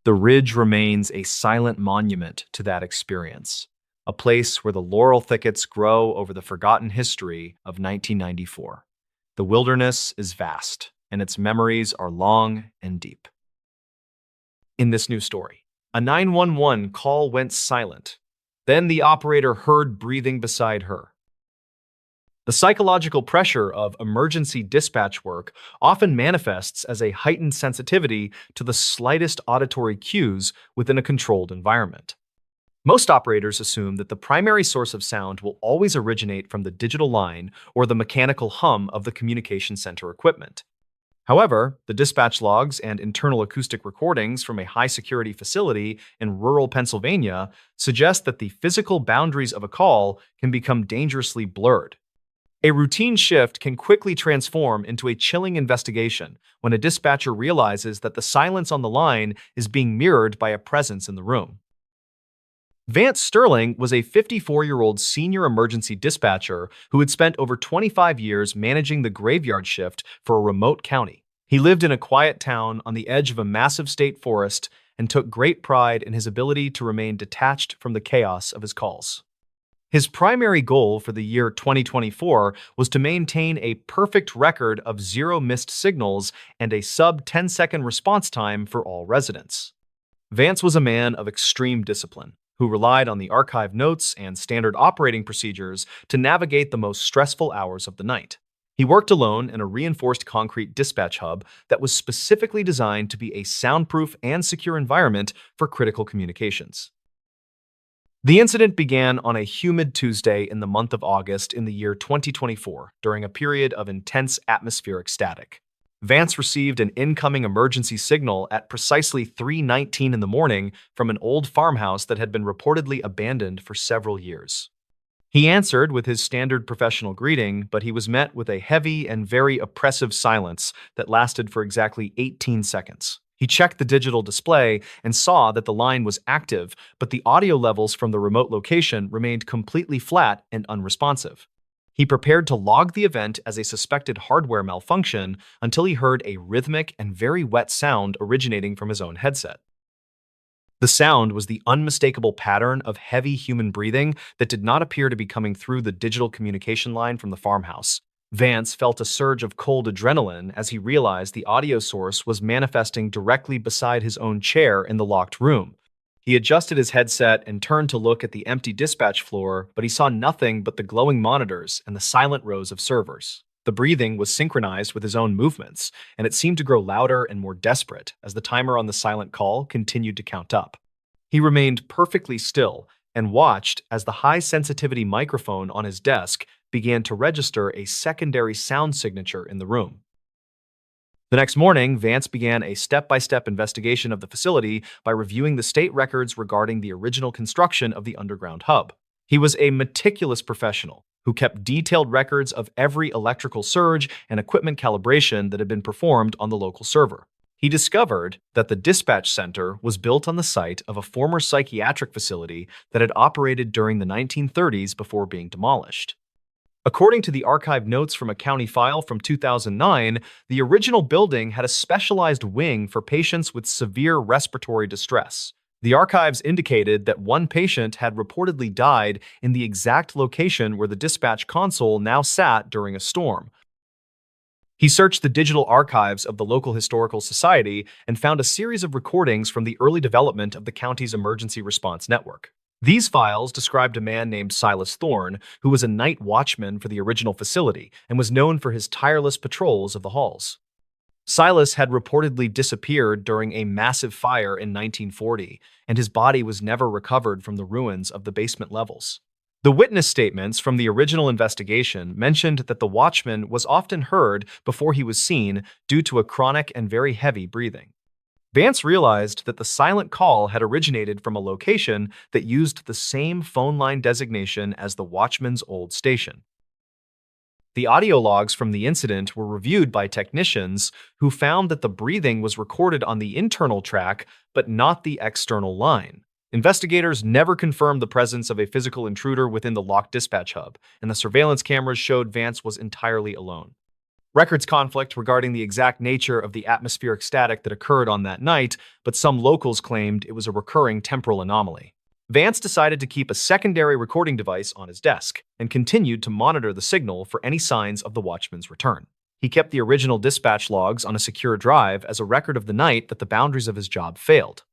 The ridge remains a silent monument to that experience, a place where the laurel thickets grow over the forgotten history of 1994. The wilderness is vast, and its memories are long and deep. In this new story, a 911 call went silent. Then the operator heard breathing beside her. The psychological pressure of emergency dispatch work often manifests as a heightened sensitivity to the slightest auditory cues within a controlled environment. Most operators assume that the primary source of sound will always originate from the digital line or the mechanical hum of the communication center equipment. However, the dispatch logs and internal acoustic recordings from a high-security facility in rural Pennsylvania suggest that the physical boundaries of a call can become dangerously blurred. A routine shift can quickly transform into a chilling investigation when a dispatcher realizes that the silence on the line is being mirrored by a presence in the room. Vance Sterling was a 54-year-old senior emergency dispatcher who had spent over 25 years managing the graveyard shift for a remote county. He lived in a quiet town on the edge of a massive state forest and took great pride in his ability to remain detached from the chaos of his calls. His primary goal for the year 2024 was to maintain a perfect record of zero missed signals and a sub-10-second response time for all residents. Vance was a man of extreme discipline, who relied on the archive notes and standard operating procedures to navigate the most stressful hours of the night. He worked alone in a reinforced concrete dispatch hub that was specifically designed to be a soundproof and secure environment for critical communications. The incident began on a humid Tuesday in the month of August in the year 2024 during a period of intense atmospheric static. Vance received an incoming emergency signal at precisely 3:19 in the morning from an old farmhouse that had been reportedly abandoned for several years. He answered with his standard professional greeting, but he was met with a heavy and very oppressive silence that lasted for exactly 18 seconds. He checked the digital display and saw that the line was active, but the audio levels from the remote location remained completely flat and unresponsive. He prepared to log the event as a suspected hardware malfunction until he heard a rhythmic and very wet sound originating from his own headset. The sound was the unmistakable pattern of heavy human breathing that did not appear to be coming through the digital communication line from the farmhouse. Vance felt a surge of cold adrenaline as he realized the audio source was manifesting directly beside his own chair in the locked room. He adjusted his headset and turned to look at the empty dispatch floor, but he saw nothing but the glowing monitors and the silent rows of servers. The breathing was synchronized with his own movements, and it seemed to grow louder and more desperate as the timer on the silent call continued to count up. He remained perfectly still and watched as the high-sensitivity microphone on his desk began to register a secondary sound signature in the room. The next morning, Vance began a step-by-step investigation of the facility by reviewing the state records regarding the original construction of the underground hub. He was a meticulous professional who kept detailed records of every electrical surge and equipment calibration that had been performed on the local server. He discovered that the dispatch center was built on the site of a former psychiatric facility that had operated during the 1930s before being demolished. According to the archive notes from a county file from 2009, the original building had a specialized wing for patients with severe respiratory distress. The archives indicated that one patient had reportedly died in the exact location where the dispatch console now sat during a storm. He searched the digital archives of the local historical society and found a series of recordings from the early development of the county's emergency response network. These files described a man named Silas Thorne, who was a night watchman for the original facility and was known for his tireless patrols of the halls. Silas had reportedly disappeared during a massive fire in 1940, and his body was never recovered from the ruins of the basement levels. The witness statements from the original investigation mentioned that the watchman was often heard before he was seen due to a chronic and very heavy breathing. Vance realized that the silent call had originated from a location that used the same phone line designation as the watchman's old station. The audio logs from the incident were reviewed by technicians who found that the breathing was recorded on the internal track but not the external line. Investigators never confirmed the presence of a physical intruder within the locked dispatch hub, and the surveillance cameras showed Vance was entirely alone. Records conflict regarding the exact nature of the atmospheric static that occurred on that night, but some locals claimed it was a recurring temporal anomaly. Vance decided to keep a secondary recording device on his desk and continued to monitor the signal for any signs of the watchman's return. He kept the original dispatch logs on a secure drive as a record of the night that the boundaries of his job failed.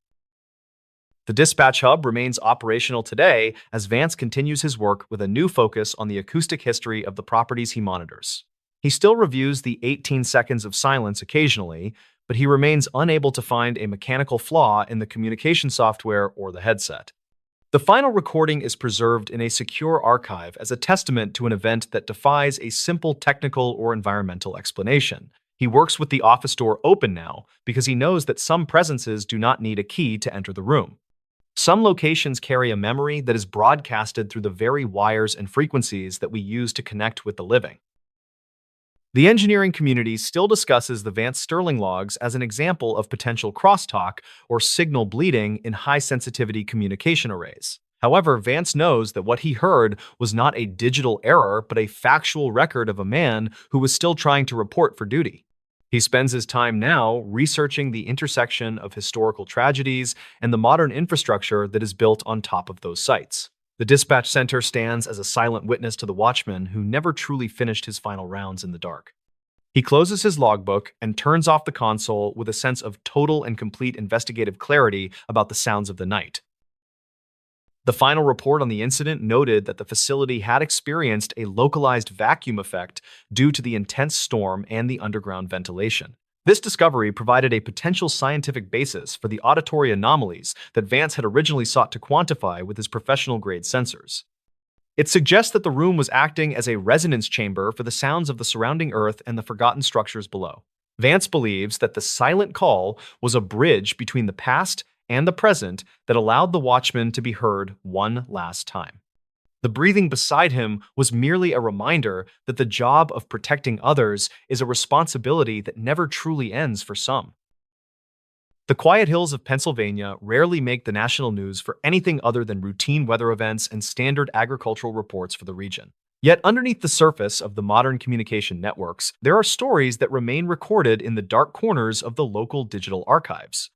The dispatch hub remains operational today as Vance continues his work with a new focus on the acoustic history of the properties he monitors. He still reviews the 18 seconds of silence occasionally, but he remains unable to find a mechanical flaw in the communication software or the headset. The final recording is preserved in a secure archive as a testament to an event that defies a simple technical or environmental explanation. He works with the office door open now because he knows that some presences do not need a key to enter the room. Some locations carry a memory that is broadcasted through the very wires and frequencies that we use to connect with the living. The engineering community still discusses the Vance Sterling logs as an example of potential crosstalk or signal bleeding in high-sensitivity communication arrays. However, Vance knows that what he heard was not a digital error but a factual record of a man who was still trying to report for duty. He spends his time now researching the intersection of historical tragedies and the modern infrastructure that is built on top of those sites. The dispatch center stands as a silent witness to the watchman who never truly finished his final rounds in the dark. He closes his logbook and turns off the console with a sense of total and complete investigative clarity about the sounds of the night. The final report on the incident noted that the facility had experienced a localized vacuum effect due to the intense storm and the underground ventilation. This discovery provided a potential scientific basis for the auditory anomalies that Vance had originally sought to quantify with his professional-grade sensors. It suggests that the room was acting as a resonance chamber for the sounds of the surrounding earth and the forgotten structures below. Vance believes that the silent call was a bridge between the past and the present that allowed the watchman to be heard one last time. The breathing beside him was merely a reminder that the job of protecting others is a responsibility that never truly ends for some. The quiet hills of Pennsylvania rarely make the national news for anything other than routine weather events and standard agricultural reports for the region. Yet underneath the surface of the modern communication networks, there are stories that remain recorded in the dark corners of the local digital archives.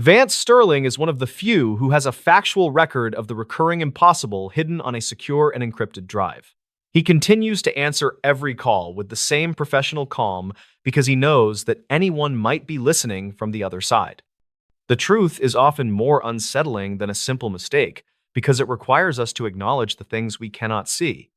Vance Sterling is one of the few who has a factual record of the recurring impossible hidden on a secure and encrypted drive. He continues to answer every call with the same professional calm because he knows that anyone might be listening from the other side. The truth is often more unsettling than a simple mistake because it requires us to acknowledge the things we cannot see.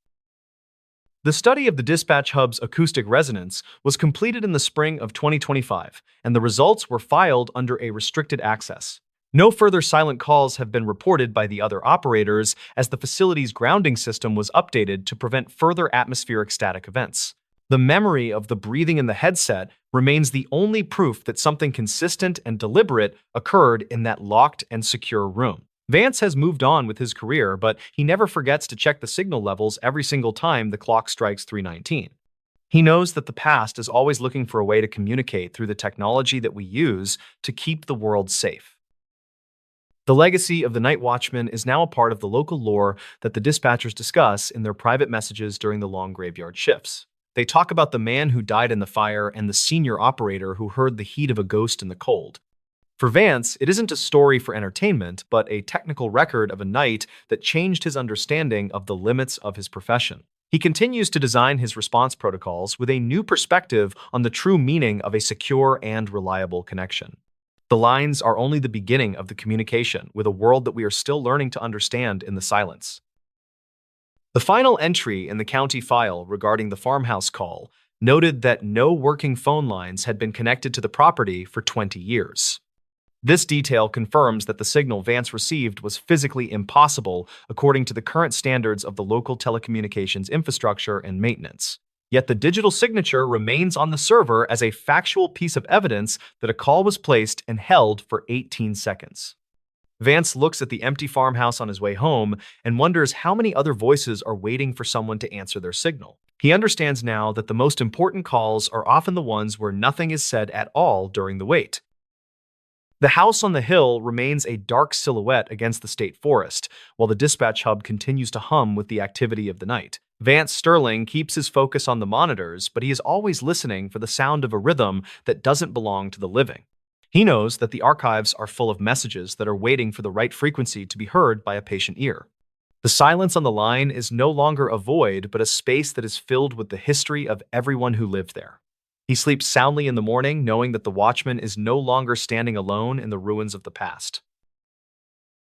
The study of the dispatch hub's acoustic resonance was completed in the spring of 2025, and the results were filed under a restricted access. No further silent calls have been reported by the other operators as the facility's grounding system was updated to prevent further atmospheric static events. The memory of the breathing in the headset remains the only proof that something consistent and deliberate occurred in that locked and secure room. Vance has moved on with his career, but he never forgets to check the signal levels every single time the clock strikes 3:19. He knows that the past is always looking for a way to communicate through the technology that we use to keep the world safe. The legacy of the night watchman is now a part of the local lore that the dispatchers discuss in their private messages during the long graveyard shifts. They talk about the man who died in the fire and the senior operator who heard the heat of a ghost in the cold. For Vance, it isn't a story for entertainment, but a technical record of a night that changed his understanding of the limits of his profession. He continues to design his response protocols with a new perspective on the true meaning of a secure and reliable connection. The lines are only the beginning of the communication with a world that we are still learning to understand in the silence. The final entry in the county file regarding the farmhouse call noted that no working phone lines had been connected to the property for 20 years. This detail confirms that the signal Vance received was physically impossible according to the current standards of the local telecommunications infrastructure and maintenance. Yet the digital signature remains on the server as a factual piece of evidence that a call was placed and held for 18 seconds. Vance looks at the empty farmhouse on his way home and wonders how many other voices are waiting for someone to answer their signal. He understands now that the most important calls are often the ones where nothing is said at all during the wait. The house on the hill remains a dark silhouette against the state forest, while the dispatch hub continues to hum with the activity of the night. Vance Sterling keeps his focus on the monitors, but he is always listening for the sound of a rhythm that doesn't belong to the living. He knows that the archives are full of messages that are waiting for the right frequency to be heard by a patient ear. The silence on the line is no longer a void, but a space that is filled with the history of everyone who lived there. He sleeps soundly in the morning, knowing that the watchman is no longer standing alone in the ruins of the past.